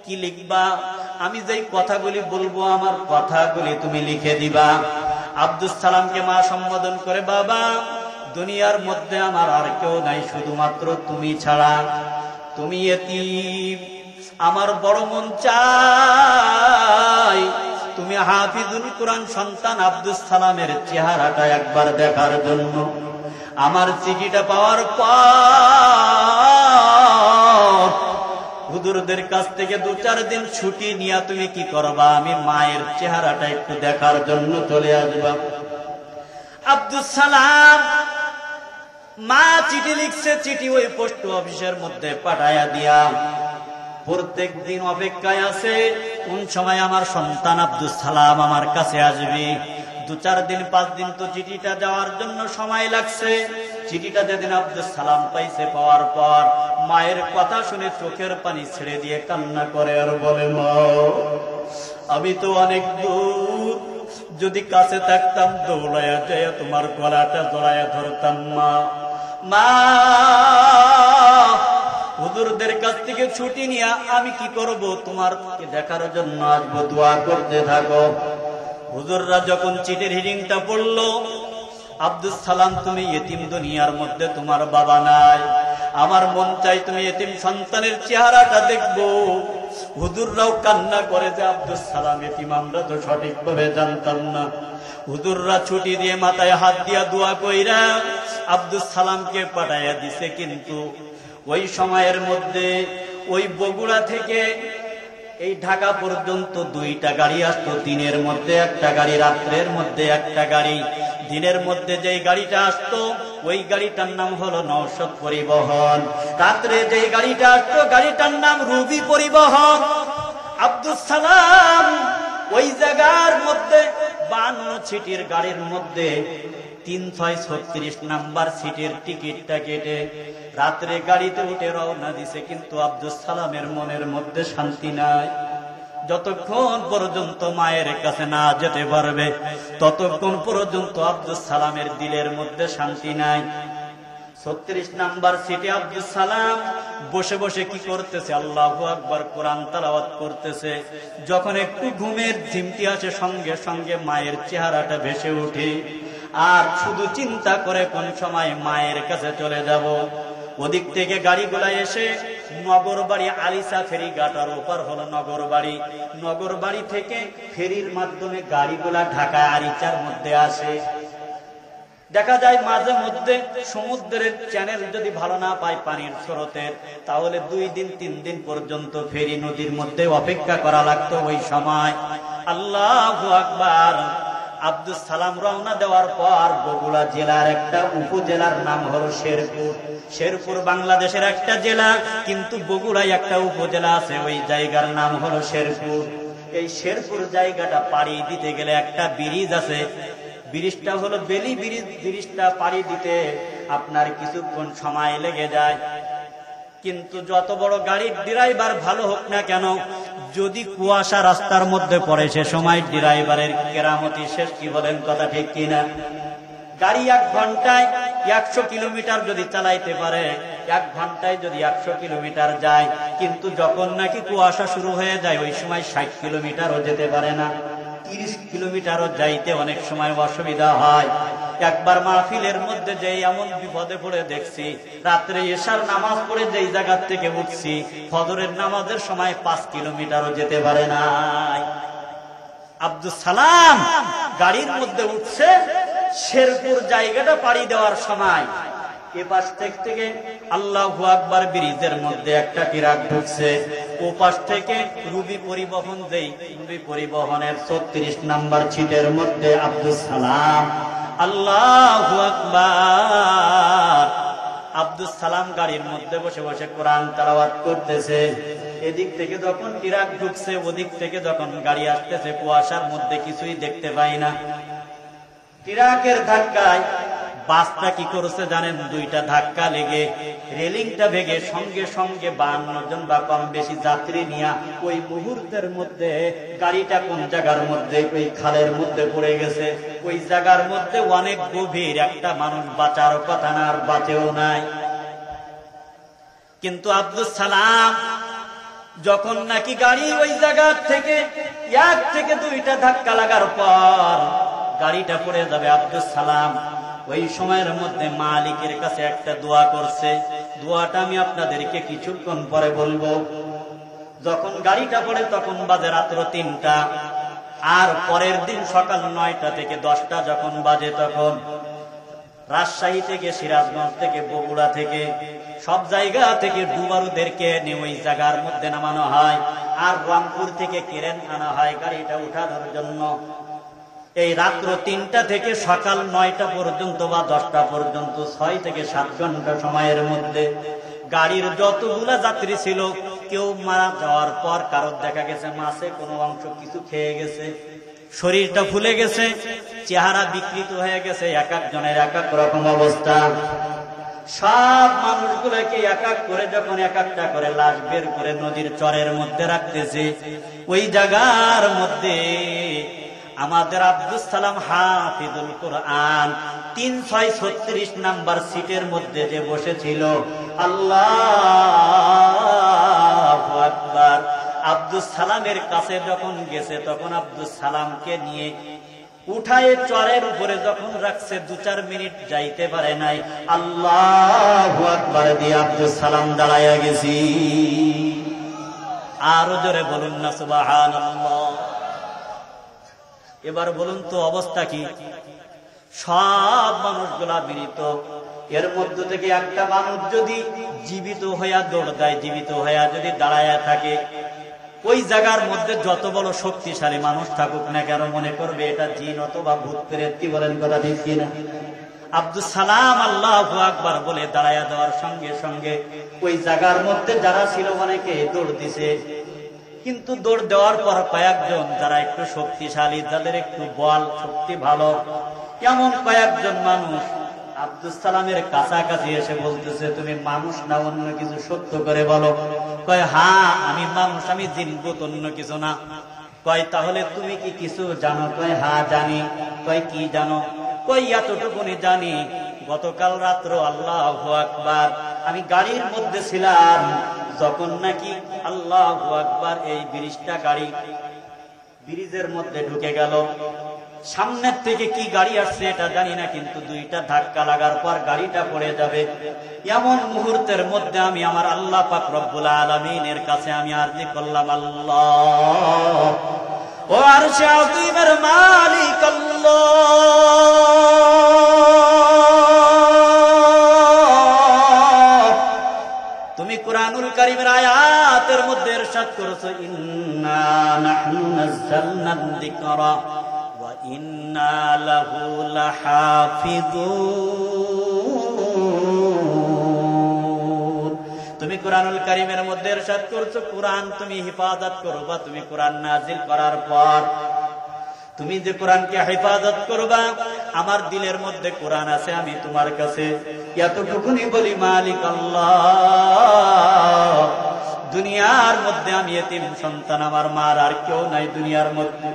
কি লিখবা? আমি যেই কথাগুলি বলবো আমার কথাগুলি তুমি লিখে দিবা। আব্দুস সালামকে মা সম্বোধন করে, বাবা দুনিয়ার মধ্যে আমার আর কেউ নাই শুধুমাত্র তুমি ছাড়া, তুমি এতিম। আমার বড় মন চাই তুমি হাফিজুল কোরআন সন্তান আব্দুস সালামের চেহারাটা একবার দেখার জন্য। আমার চিঠিটা পাওয়ার পর হুজুরদের কাছ থেকে 2-4 দিন ছুটি নিয়ে তুমি কি করবা? আমি মায়ের চেহারাটা একটু দেখার জন্য চলে আসবা। আব্দুস সালাম মা চিঠি লিখছে, চিঠি ওই পোস্ট অফিসের মধ্যে পাঠায়া দিয়া প্রত্যেক দিন অপেক্ষায় আছে কোন সময় আমার সন্তান আব্দুস সালাম আমার কাছে আসবে। 2-4 দিন 5 দিন তো চিঠিটা যাওয়ার জন্য সময় লাগছে। চিঠিটা যেদিন আব্দুস সালাম পাইছে, পাওয়ার পর মায়ের কথা শুনে চোখের পানি ছেড়ে দিয়ে কান্না করে আর বলে, মা আমি তো অনেক দূর, যদি কাছে থাকতাম দৌড়াইয়া যায় তোমার গলাটা জড়াইয়া ধরতাম। মা হুজুরদের কাছ থেকে ছুটি নিয়ে আমি কি করব? তোমার দেখার জন্য আসবো, দোয়া করতে থাকো। হুজুররা যখন চিঠির হিডিংটা পড়লো, আব্দুস সালাম তুমি এতিম, দুনিয়ার মধ্যে তোমার বাবা নাই, আমার মন চাই তুমি এতিম সন্তানের চেহারাটা দেখবো। হুজুররাও কান্না করে যে আব্দুস সালাম এতিম, আমরা তো সঠিকভাবে জানতাম না। হুজুররা ছুটি দিয়ে মাথায় হাত দিয়া দোয়া কইরা আব্দুস সালামকে পাঠাইয়া দিছে। কিন্তু ওই সময়ের মধ্যে ওই বগুড়া থেকে এই ঢাকা পর্যন্ত 2টা গাড়ি আসতো, দিনের মধ্যে একটা গাড়ি, রাত্রের মধ্যে একটা গাড়ি। দিনের মধ্যে যেই গাড়িটা আসতো ওই গাড়িটার নাম হলো নওশাদ পরিবহন। রাত্রে যেই গাড়িটা আসতো গাড়িটার নাম রুবি পরিবহন। আব্দুল সালাম ওই জায়গার মধ্যে 52 সিটের গাড়ির মধ্যে 336 নাম্বার সিটের টিকিটটা কেটে রাত্রে গাড়িতে উঠে রওনা দিছে, কিন্তু আব্দুল সালামের মনের মধ্যে শান্তি নাই। যতক্ষণ পর্যন্ত মায়ের কাছে না যেতে পারবে ততক্ষণ পর্যন্ত আব্দুল সালামের দিলের মধ্যে শান্তি নাই। 36 নাম্বার সিটে আব্দুল সালাম বসে বসে কি করতেছে? আল্লাহু আকবার, কোরআন তেলাওয়াত করতেছে। যখন একটু ঘুমের ঝিমটি আসে সঙ্গে সঙ্গে মায়ের চেহারাটা ভেসে ওঠে, আর শুধু চিন্তা করে কোন সময় মায়ের কাছে চলে যাব। ওদিক থেকে গাড়িগুলা এসে নগরবাড়ি আলিসা ফেরি ঘাটার ওপার হলো নগরবাড়ি। নগরবাড়ি থেকে ফেরির মাধ্যমে গাড়িগুলা ঢাকা আরিচার মধ্যে আসে। দেখা যায় মাঝে মধ্যে সমুদ্রের চ্যানেল যদি ভালো না পায় পানির স্রোতের, তাহলে 2 দিন 3 দিন পর্যন্ত ফেরি নদীর মধ্যে অপেক্ষা করা লাগতো ওই সময়। আল্লাহু আকবার। আব্দুল সালাম রওনা দেওয়ার পর বগুড়া জেলার একটা উপজেলার নাম হলো শেরপুর। শেরপুর বাংলাদেশের একটা জেলা, কিন্তু বগুড়ায় একটা উপজেলা আছে, ওই জায়গার নাম হলো শেরপুর। এই শেরপুর জায়গাটা পাড়ি দিতে গেলে একটা ব্রিজ আছে, ব্রিজটা হলো বেলি ব্রিজ। ব্রিজটা পাড়ি দিতে আপনার কিছুক্ষণ সময় লেগে যায়। কিন্তু যত বড় গাড়ির ড্রাইভার ভালো হোক না কেন, যদি কুয়াশা রাস্তার মধ্যে পড়ে সে সময় ড্রাইভারের কেরামতি শেষ। কি বলেন, কথা ঠিক কিনা? গাড়ি 1 ঘন্টায় 100 কিলোমিটার যদি চালাইতে পারে, 1 ঘন্টায় যদি 100 কিলোমিটার যায়, কিন্তু যখন নাকি কুয়াশা শুরু হয়ে যায় ওই সময় 60 কিলোমিটারও যেতে পারে না, 30 কিলোমিটারও যাইতে অনেক সময় অসুবিধা হয়। একবার মাহফিলের মধ্যে যে এমন বিপদে পড়ে দেখছি, রাত্রে এশার নামাজ পড়ে যেই জায়গা থেকে উঠছি ফজরের নামাজের সময় 5 কিলোমিটারও যেতে পারে নাই। আব্দুল সালাম গাড়ির মধ্যে উঠছে, শেরপুর জায়গাটা পাড়ি দেওয়ার সময় এপাশ থেকে আল্লাহু আকবার ব্রিজের মধ্যে একটা ট্রাক ঢুকছে। ও পাশ থেকে রুবি পরিবহন দেই, রুবি পরিবহনের 36 নাম্বার সিটের মধ্যে আব্দুল সালাম। আল্লাহু আকবার। আব্দুল সালাম গাড়ির মধ্যে বসে বসে কোরআন তেলাওয়াত করতেছে। এদিক থেকে যখন ট্রাক ঢুকছে, ওদিক থেকে যখন গাড়ি আসতেছে, কুয়াশার মধ্যে কিছুই দেখতে পাই না। ট্রাকের ধাক্কায় বাসটা কি করেছে জানেন? 2টা ধাক্কা লেগে রেলিংটা ভেঙে সঙ্গে সঙ্গে 52 জন বা কম বেশি যাত্রী নিয়ে ওই মুহূর্তের মধ্যে গাড়িটা কোন জায়গার মধ্যে, ওই খালের মধ্যে পড়ে গেছে। ওই জায়গার মধ্যে অনেক গভীর, একটা মানুষ বাঁচার কথা না, আর বাঁচেও নাই। কিন্তু আব্দুল সালাম যখন নাকি গাড়ি ওই জায়গা থেকে 1 থেকে 2টা ধাক্কা লাগার পর গাড়িটা পড়ে যাবে, আব্দুল সালাম ওই সময়ের মধ্যে মালিকের কাছে একটা দোয়া করছে। দোয়াটা আমি আপনাদেরকে কিছুক্ষণ পরে বলবো। যখন গাড়িটা পড়ে তখন বাজে রাত্র 3টা, আর পরের দিন সকাল 9টা থেকে 10টা যখন বাজে, তখন রাজশাহী থেকে, সিরাজগঞ্জ থেকে, বগুড়া থেকে, সব জায়গা থেকে ডুবারুদেরকে নিয়ে ওই জায়গার মধ্যে নামানো হয়, আর রংপুর থেকে ক্রেন আনা হয় গাড়িটা উঠানোর জন্য। এই রাত্র 3টা থেকে সকাল 9টা পর্যন্ত বা 10টা পর্যন্ত 6 থেকে 7 ঘন্টা সময়ের মধ্যে গাড়ির যতগুলা যাত্রী ছিল, কেউ মারা যাওয়ার পর কারোর দেখা গেছে মাছে কোনো অংশ কিছু খেয়ে গেছে, শরীরটা ফুলে গেছে, চেহারা বিকৃত হয়ে গেছে, এক একজনের এক এক রকম অবস্থা। সব মানুষগুলোকে এক এক করে যখন এক একটা করে লাশ বের করে নদীর চরের মধ্যে রাখতেছে, ওই জায়গার মধ্যে আমাদের আব্দুল সালাম হাফিজুল কোরআন 336 নাম্বার সিটের মধ্যে যে বসেছিল, আল্লাহু আকবার। আব্দুল সালামের কাছে যখন গেছে তখন আব্দুল সালামকে নিয়ে উঠায় চরের উপরে যখন রাখছে, 2-4 মিনিট যাইতে পারে নাই, আল্লাহু আকবার দিয়ে আব্দুল সালাম দাঁড়াইয়া গেছি। আরো জোরে বলুন না সুবহানাল্লাহ। এবার বলুন তো অবস্থা কি? সব মানুষগুলা মৃত, এর মধ্য থেকে একটা মানুষ যদি জীবিত হইয়া দৌড় দেয়, জীবিত হইয়া যদি দাঁড়ায়া থাকে, ওই জায়গার মধ্যে যত বড় শক্তিশালী মানুষ থাকুক না কেন মনে করবে এটা জিন অথবা ভূত প্রেত। কি বলেন কথা ঠিক কিনা? আব্দুল সালাম আল্লাহু আকবার বলে দাঁড়ায়া দেওয়ার সঙ্গে সঙ্গে ওই জায়গার মধ্যে যারা ছিল অনেকে দৌড় দিছে, কিন্তু দৌড় দেওয়ার পর কয়েকজন যারা একটু শক্তিশালী, যাদের একটু বল শক্তি ভালো, এমন কয়েকজন মানুষ আব্দুল সালামের কাছাকাছি এসে বলতেছে, তুমি মানুষ না অন্য কিছু, সত্য করে বলো। কয় হ্যাঁ আমি মানুষ, আমি জিন ভূত, অন্য কিছু না। কয় তাহলে তুমি কি কিছু জানো? কয় হ্যাঁ জানি। কয় কি জানো? কই এতটুকুনি জানি, গতকাল রাত্র আল্লাহু আকবার আমি গাড়ির মধ্যে ছিলাম, যখন নাকি আল্লাহু আকবার এই ব্রিজটা গাড়ি ব্রিজের মধ্যে ঢুকে গেল, সামনের থেকে কি গাড়ি আসছে এটা জানি না, কিন্তু দুইটা ধাক্কা লাগার পর গাড়িটা পড়ে যাবে। এমন মুহূর্তের মধ্যে আমি আমার আল্লাহ পাক রব্বুল আলামিনের কাছে আমি আরজি করলাম, আল্লাহ ও আরশে আযীমের মালিক আল্লাহ, তুমি কুরআনুল কারীমের আয়াতের মধ্যে ইরশাদ করেছো, ইন্না নাহনু নাযালনা যিকরা ওয়া ইন্না লাহু লাহাফিজুন। তুমি কুরআনুল কারীমের মধ্যে ইরশাদ করছো কুরআন তুমি হিফাজত করবা। তুমি কুরআন নাজিল করার পর তুমি যে কোরআনকে হেফাজত করবা, আমার দিলের মধ্যে কোরআন আছে, আমি তোমার কাছে এতটুকুনি বলি, মালিক আল্লাহ, দুনিয়ার মধ্যে আমি এতিম সন্তান, আমার মার আর কেউ নাই দুনিয়ার মধ্যে,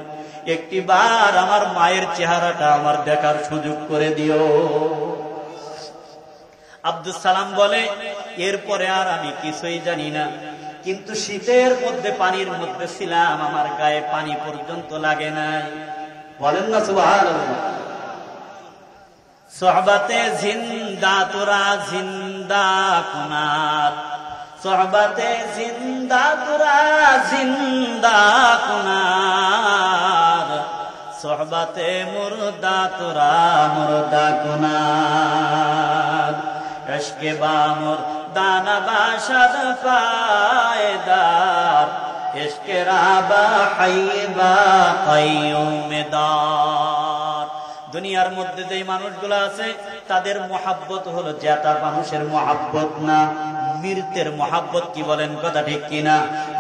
একটি বার আমার মায়ের চেহারাটা আমার দেখার সুযোগ করে দিও। আব্দুল সালাম বলে, এরপরে আর আমি কিছুই জানি না, কিন্তু শীতের মধ্যে পানির মধ্যে ছিলাম, আমার গায়ে পানি পর্যন্ত লাগে নাই। বলেন না সুবহানাল্লাহ। সোহবতে জিন্দা তোরা জিন্দা কুনাত, সোহবতে জিন্দা তোরা জিন্দা কুনাত, সোহবতে মুর্দা তোরা মুর্দা কুনাত, ইশকে বামুর দানা বাশাদ ফায়দার, ইশকে রাবা হাইবা কাইয়ুমদার। দুনিয়ার মধ্যে যে মানুষগুলো আছে তাদের মহাব্বত হলো জেতা মানুষের মহাব্বত না, মৃতের মহাব্বত। কি বলেন কথা ঠিক কিনা?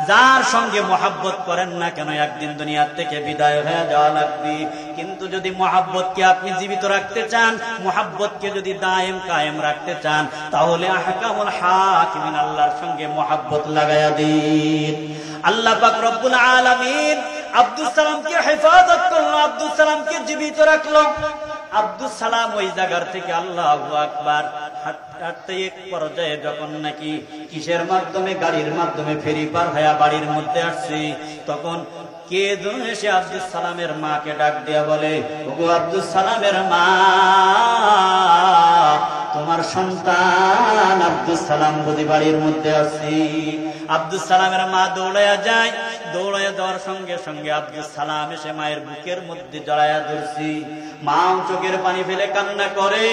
যার সঙ্গে মহাব্বত করেন না কেন একদিন দুনিয়ার থেকে বিদায় হয়ে যাওয়া লাগবে, কিন্তু যদি মহাব্বতকে আপনি জীবিত রাখতে চান, মহাব্বতকে যদি দায়েম কায়েম রাখতে চান, তাহলে আহকামুল হাকিমিন আল্লাহর সঙ্গে মহাব্বত লাগায়া দিন। আল্লাহ পাক রব্বুল আলামিন আব্দুল সালামকে হেফাজত করলো, আব্দুল সালামকে জীবিত রাখলো। আব্দুল সালাম ওই জায়গার থেকে আল্লাহু আকবার হাঁটতে এক পর্যায়ে যখন নাকি কিসের মাধ্যমে, গাড়ির মাধ্যমে ফেরি পার হয়ে বাড়ির মধ্যে আসছে, তখন কে যেন এসে আব্দুল সালামের মাকে ডাক দিয়া বলে, ওগো আব্দুল সালামের মা, তোমার সন্তান আব্দুল সালাম বুঝি বাড়ির মধ্যে আসছি। আব্দুল সালামের মা দৌড়াইয়া যায়, দৌড়াইয়া যাওয়ার সঙ্গে সঙ্গে আব্দুল সালাম এসে মায়ের বুকের মধ্যে জড়াইয়া ধরছি। মা চোখের পানি ফেলে কান্না করে,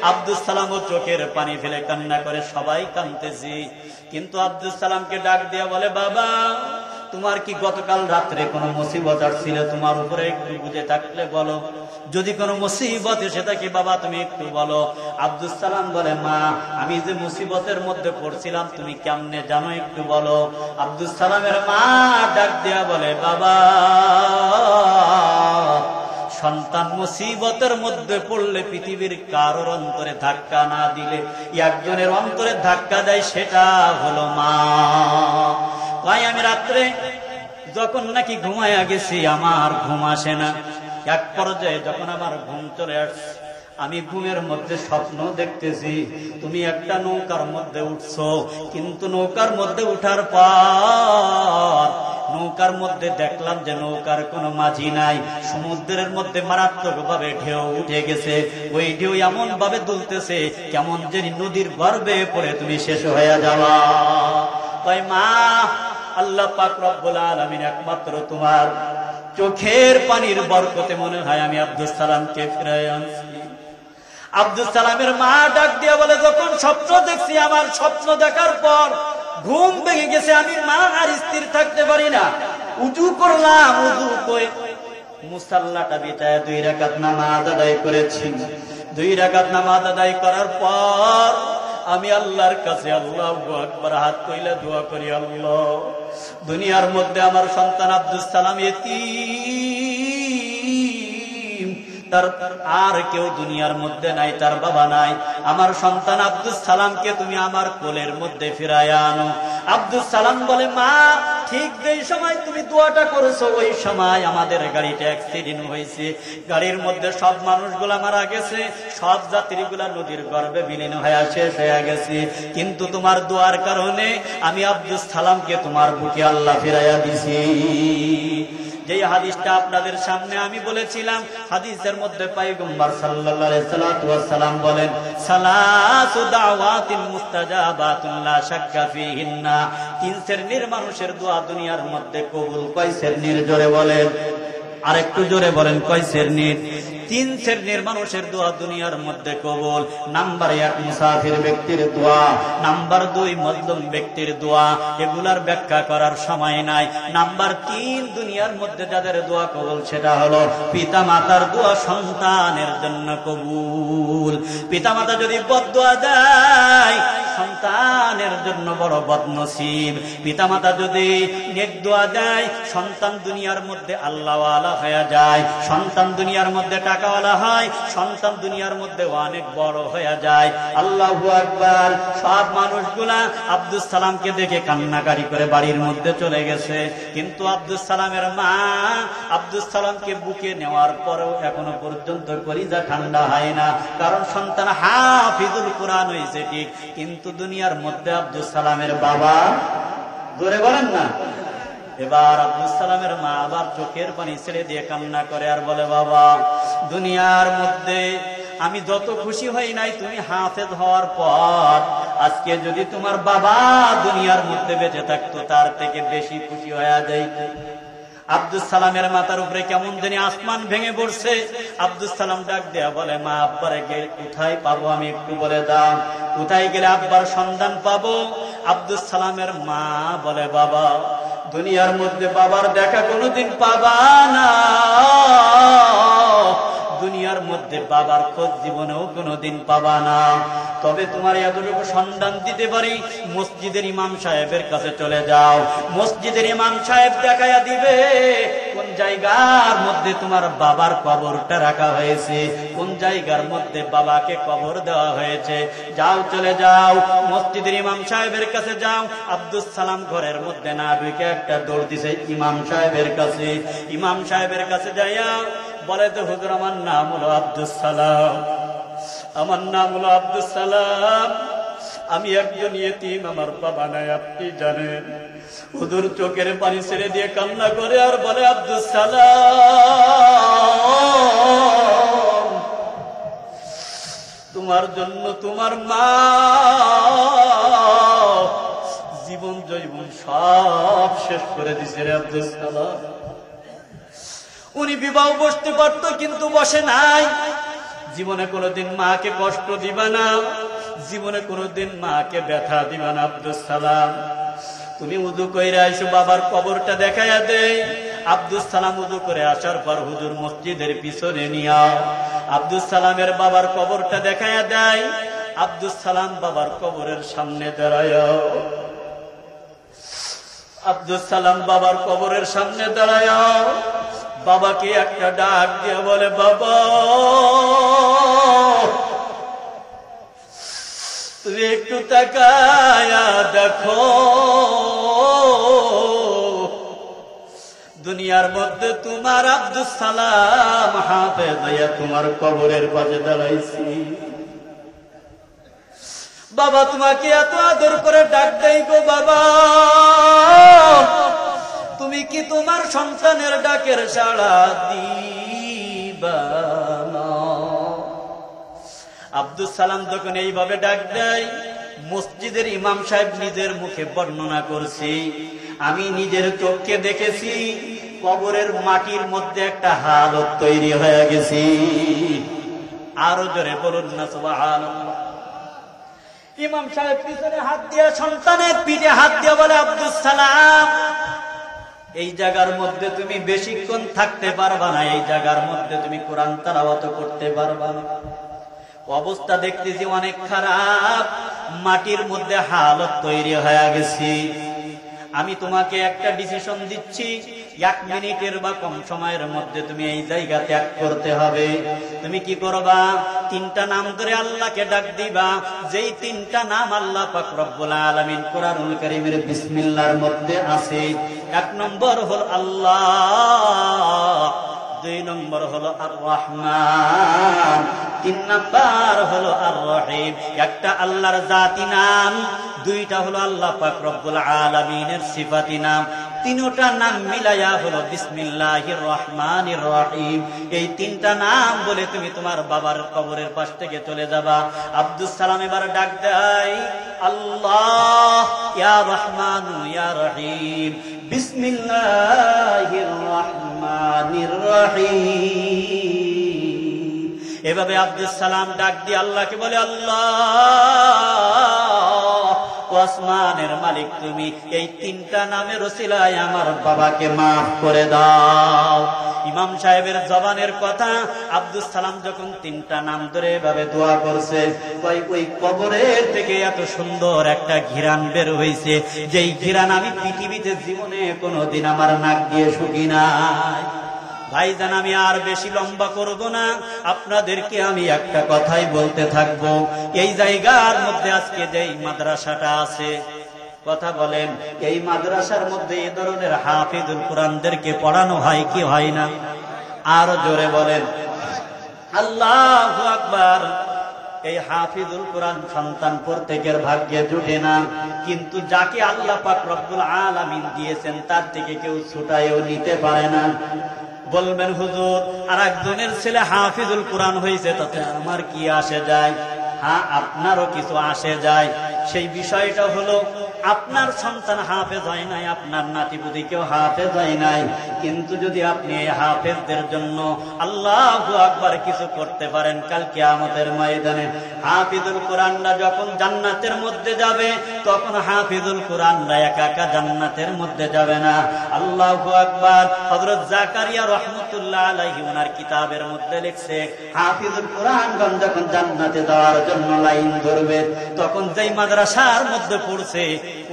আব্দুল সালামও চোখের পানি ফেলে কান্না করে, সবাই কাঁদতেছি। কিন্তু আব্দুল সালামকে ডাক দিয়া বলে, বাবা তোমার কি গতকাল রাত্রে কোনো মুসিবত আসছিল তোমার উপরে? একটু বুঝে থাকলে বলো, যদি কোনো মুসিবত এসে থাকে বাবা তুমি একটু বলো। আব্দুল সালাম বলে, মা আমি যে মুসিবতের মধ্যে পড়ছিলাম তুমি কেমনে জানো একটু বলো। আব্দুল সালামের মা ডাক দিয়া বলে, বাবা সন্তান মুসিবতের মধ্যে পড়লে পৃথিবীর কারোর অন্তরে ধাক্কা না দিলে একজনের অন্তরে ধাক্কা দেয়, সেটা হলো মা। তাই আমি রাত্রে যখন নাকি ঘুমায়া গেছি আমার ঘুম আসে না, এক পর্যায়ে যখন আমার ঘুম চলে আসছে, আমি ঘুমের মধ্যে স্বপ্ন দেখতেছি তুমি একটা নৌকার মধ্যে উঠছো, কিন্তু নৌকার মধ্যে উঠার পর নৌকার মধ্যে দেখলাম যে নৌকার কোনো মাঝি নাই, সমুদ্রের মধ্যে মারাত্মক ভাবে ঢেউ উঠে গেছে, ওই ঢেউ এমন ভাবে দুলতেছে কেমন যে নদীর গর্ভে পড়ে তুমি শেষ হয়ে যাওয়া। তাই মা আল্লাহ পাক রব্বুল আলামিন একমাত্র তোমার চোখের পানির বরকতে মনে হয় আমি আব্দুল সালামকে ফিরে আনছি। আব্দুল সালামের মা ডাক দিয়া বলে, যখন স্বপ্ন দেখছি, আমার স্বপ্ন দেখার পর ঘুম ভেঙে গেছে, আমি মা আর স্থির থাকতে পারি না, উজু করলাম, উজু করে মুসাল্লাটা বিছায় 2 রাকাত নামাজ আদায় করেছি। 2 রাকাত নামাজ আদায় করার পর আমি আল্লাহর কাছে আল্লাহু আকবার হাত তুলে দোয়া করি, আল্লাহ দুনিয়ার মধ্যে আমার সন্তান আব্দুস সালাম এতিম, তার আর কেউ দুনিয়ার মধ্যে নাই, তার বাবা নাই। আমার সন্তান আব্দুস সালামকে তুমি আমার কোলের মধ্যে ফিরায় আনো। আব্দুস সালাম বলে, মা ঠিক যেই সময় তুমি দোয়াটা করেছো ওই সময় আমাদের গাড়িটা অ্যাক্সিডেন্ট হয়েছে, গাড়ির মধ্যে সব মানুষগুলা মারা গেছে, সব যাত্রীগুলা নদীর গর্ভে বিলীন হয়ে শেষ হয়ে গেছে, কিন্তু তোমার দোয়ার কারণে আমি আব্দুস সালামকে তোমার বুকে আল্লাহ ফিরাইয়া দিছি। যেই হাদিসটা আপনাদের সামনে আমি বলেছিলাম, হাদিসের মধ্যে পয়গম্বর সাল্লাল্লাহু আলাইহি ওয়াসাল্লাম বলেন, সালাসু দাওয়াতিন মুস্তাজাবাতুন লা শাক্কা ফিহিন্না। 3 শ্রেণীর মানুষের দোয়া দুনিয়ার মধ্যে কবুল। কয় শ্রেণীর? জোরে বলেন, আরেকটু জোরে বলেন, কয় শ্রেণীর? 3 শ্রেণীর মানুষের দোয়া দুনিয়ার মধ্যে কবুল। নাম্বার 1 মুসাফির ব্যক্তির দোয়া, নাম্বার 2 মজলুম ব্যক্তির দোয়া, এগুলার ব্যাখ্যা করার সময় নাই। নাম্বার 3 দুনিয়ার মধ্যে যাদের দোয়া কবুল সেটা হলো পিতা মাতার দোয়া সন্তানের জন্য কবুল। পিতা মাতা যদি বদদোয়া দেয় সন্তানের জন্য বড় বদনসিব। পিতা মাতা যদি নেক দোয়া দেয় সন্তান দুনিয়ার মধ্যে আল্লাহওয়ালা হয়ে যায়, সন্তান দুনিয়ার মধ্যে টাকাওয়ালা হয়, সন্তান দুনিয়ার মধ্যে অনেক বড় হয়ে যায়। আল্লাহু আকবার। সব মানুষগুলা আব্দুস সালামকে দেখে কান্নাকারি করে বাড়ির মধ্যে চলে গেছে, কিন্তু আব্দুস সালামের মা আব্দুস সালামকে বুকে নেওয়ার পরেও এখনো পর্যন্ত কলিজা ঠান্ডা হয় না, কারণ সন্তান হাফিজুল কোরআন হয়েছে ঠিক, কিন্তু দুনিয়ার মধ্যে আব্দুস সালামের বাবা, জোরে বলেন না। এবার আব্দুস সালামের মা আবার চোখের পানি ছেড়ে দিয়ে কান্না করে আর বলে, বাবা দুনিয়ার মধ্যে আমি যত খুশি হই নাই তুমি হাফেজ হওয়ার পর, আজকে যদি তোমার বাবা দুনিয়ার মধ্যে বেঁচে থাকতো তার থেকে বেশি খুশি হয়ে যাই। আব্দুস সালামের মাথার উপরে কেমন জানি আসমান ভেঙে পড়ছে। আব্দুস সালাম ডাক দেয়া বলে, মা আব্বারে কোথায় পাবো আমি একটু বলে দাও, কোথায় গেলে আব্বার সন্ধান পাবো? আব্দুস সালামের মা বলে, বাবা দুনিয়ার মধ্যে বাবার দেখা কোনোদিন পাবা না, দুনিয়ার মধ্যে বাবার খোঁজ জীবনেও কোনোদিন পাবা না। তবে তোমার এতটুকু সন্ধান দিতে পারি, মসজিদের ইমাম সাহেবের কাছে চলে যাও, মসজিদের ইমাম সাহেব দেখাইয়া দিবে কোন জায়গার মধ্যে তোমার বাবার কবরটা রাখা হয়েছে, কোন জায়গার মধ্যে বাবাকে কবর দেওয়া হয়েছে। যাও, চলে যাও, মসজিদের ইমাম সাহেবের কাছে যাও। আব্দুস সালাম ঘরের মধ্যে না ঢুকে একটা দৌড় দিছে ইমাম সাহেবের কাছে। ইমাম সাহেবের কাছে যাইয়া বলে, তো হুজুর আমার নাম হলো আব্দুস সালাম, আমার নাম হলো আব্দুস সালাম, আমি একজন ইয়েতিম, আমার বাবা নাই, আপনি জানেন। হুজুর চোখের পানি ছেড়ে দিয়ে কান্না করে আর বলে, আব্দুস সালাম তোমার জন্য তোমার মা জীবন জৈবন সব শেষ করে দিছে রে আব্দুস সালাম। উনি বিবাহ বসতে পারত কিন্তু বসে নাই। জীবনে কোনোদিন মাকে কষ্ট দিবা না, জীবনে কোনোদিন মাকে ব্যথা দিবা না আব্দুস সালাম। তুমি উযু কইরা আইসো, বাবার কবরটা দেখাইয়া দেই। আব্দুস সালাম উযু করে আসার পর হুজুর মসজিদের পিছনে নিয়া আব্দুস সালামের বাবার কবরটা দেখাইয়া দেয়। আব্দুস সালাম বাবার কবরের সামনে দাঁড়ায়, আব্দুস সালাম বাবার কবরের সামনে দাঁড়ায় বাবাকে একটা ডাক দিয়ে বলে, বাবা তুমি একটু তাকায়া দেখো, দুনিয়ার মধ্যে তোমার আব্দুস সালাম হাফেজ হইয়া তোমার কবরের পাশে দাঁড়াইছি। বাবা তোমাকে এত আদর করে ডাক দেই গো বাবা, তুমি কি তোমার সন্তানের ডাকের সাড়া দিবা না? আব্দুস সালাম যখন এইভাবে ডাক দেয়, মসজিদের ইমাম সাহেব নিজের মুখে বর্ণনা করছি, আমি নিজের চোখকে দেখেছি, কবরের মাটির মধ্যে একটা হালত তৈরি হয়ে গেছি। আরো জোরে বলুন না সুবহানাল্লাহ। ইমাম সাহেব পিছনে হাত দিয়ে সন্তানের পিঠে হাত দিয়ে বলে, আব্দুস সালাম এই জায়গার মধ্যে তুমি বেশিক্ষণ থাকতে পারবা না, এই জায়গার মধ্যে তুমি কোরআন তেলাওয়াত করতে পারবা না। অবস্থা দেখতেছি অনেক খারাপ, মাটির মধ্যে হালত তৈরি হয়ে গেছি। আমি তোমাকে একটা ডিসিশন দিচ্ছি, 1 মিনিটের বা কম সময়ের মধ্যে তুমি এই জায়গা ত্যাগ করতে হবে। তুমি কি করবা? 3টা নাম ধরে আল্লাহকে ডাক দিবা, যেই 3টা নাম আল্লাহ পাক রব্বুল আলামিন কোরআনুল কারীমের বিসমিল্লাহর মধ্যে আছে। 1 নম্বর হলো আল্লাহ, 2 নম্বর হলো আর রহমান, 3 নম্বর হলো আর রহিম। একটা আল্লাহর জাতি নাম, 2টা হলো আল্লাহ পাক রব্বুল আলামিনের সিফাতি নাম। 3টা নাম মিলায়া হলো বিসমিল্লাহির রহমানির রহিম। এই 3টা নাম বলে তুমি তোমার বাবার কবরের পাশ থেকে চলে যাবা। আব্দুস সালাম এবার ডাক দেয়, আল্লাহ ইয়া রহমানু ইয়া রহিম বিসমিল্লাহির রহমানির রহিম। এভাবে আব্দুস সালাম ডাক দিয়ে আল্লাহকে বলে, আল্লাহ আসমানের মালিক তুমি, এই 3টা নামের ওসিলায় আমার বাবাকে মাফ করে দাও। ইমাম সাহেবের জবানের কথা, আব্দুস সালাম যখন 3টা নাম ধরে এভাবে দোয়া করছে, ওই কবরের থেকে এত সুন্দর একটা ঘিরান বের হয়েছে, যেই ঘিরান আমি পৃথিবীতে জীবনে কোনোদিন আমার নাক দিয়ে শুকি নাই। ভাইজান, আমি আর বেশি লম্বা করব না, আপনাদেরকে আমি একটা কথাই বলতে থাকবো। এই জায়গার মধ্যে আজকে যেই মাদ্রাসাটা আছে, কথা বলেন, এই মাদ্রাসার মধ্যে এই ধরনের হাফিজুল কোরআনদেরকে পড়ানো হয় কি হয় না? আরো জোরে বলেন আল্লাহু আকবার। এই হাফিজুল কোরআন সন্তান প্রত্যেকের ভাগ্যে জুটে না, কিন্তু যাকে আল্লাহ পাক রব্বুল আলামিন দিয়েছেন তার থেকে কেউ ছুটায়ও নিতে পারে না। বলবেন হুজুর, আর একজনের ছেলে হাফিজুল কোরআন হয়েছে, তাতে আমার কি আসে যায়? হ্যাঁ, আপনারও কিছু আসে যায়। সেই বিষয়টা হলো, আপনার সন্তান হাফেজ হয় নাই, আপনার নাতিপুতি কেউ হাফেজ হয় নাই, কিন্তু যদি আপনি এই হাফেজদের জন্য আল্লাহু আকবার কিছু করতে পারেন, কাল কিয়ামতের ময়দানে হাফিজুল কোরআনরা যখন জান্নাতের মধ্যে যাবে, তখন হাফিজুল কোরআনরা একা একা জান্নাতের মধ্যে যাবে না। আল্লাহু আকবার। হযরত জাকারিয়া রাহমাতুল্লাহ আলাইহি ওনার কিতাবের মধ্যে লিখছে, হাফিজুল কোরআনগণ যখন জান্নাতে যাওয়ার জন্য লাইন ধরবে, তখন যেই মাদ্রাসার মধ্যে পড়ছে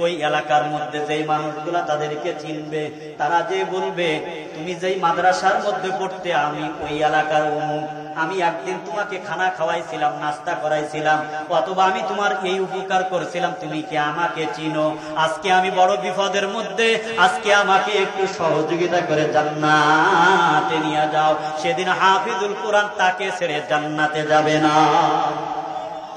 ওই এলাকার মধ্যে যেই মানুষগুলা তাদেরকে চিনবে, তারা যে বলবে, তুমি যেই মাদ্রাসার মধ্যে পড়তে, আমি ওই এলাকার অমুক, আমি একদিন তোমাকে খানা খাওয়াইছিলাম, নাস্তা করাইছিলাম, অথবা আমি তোমার এই উপকার করেছিলাম, তুমি কি আমাকে চিনো? আজকে আমি বড় বিপদের মধ্যে, আজকে আমাকে একটু সহযোগিতা করে জান্নাতে নিয়ে যাও। সেদিন হাফিজুল কোরআন তাকে ছেড়ে জান্নাতে যাবে না।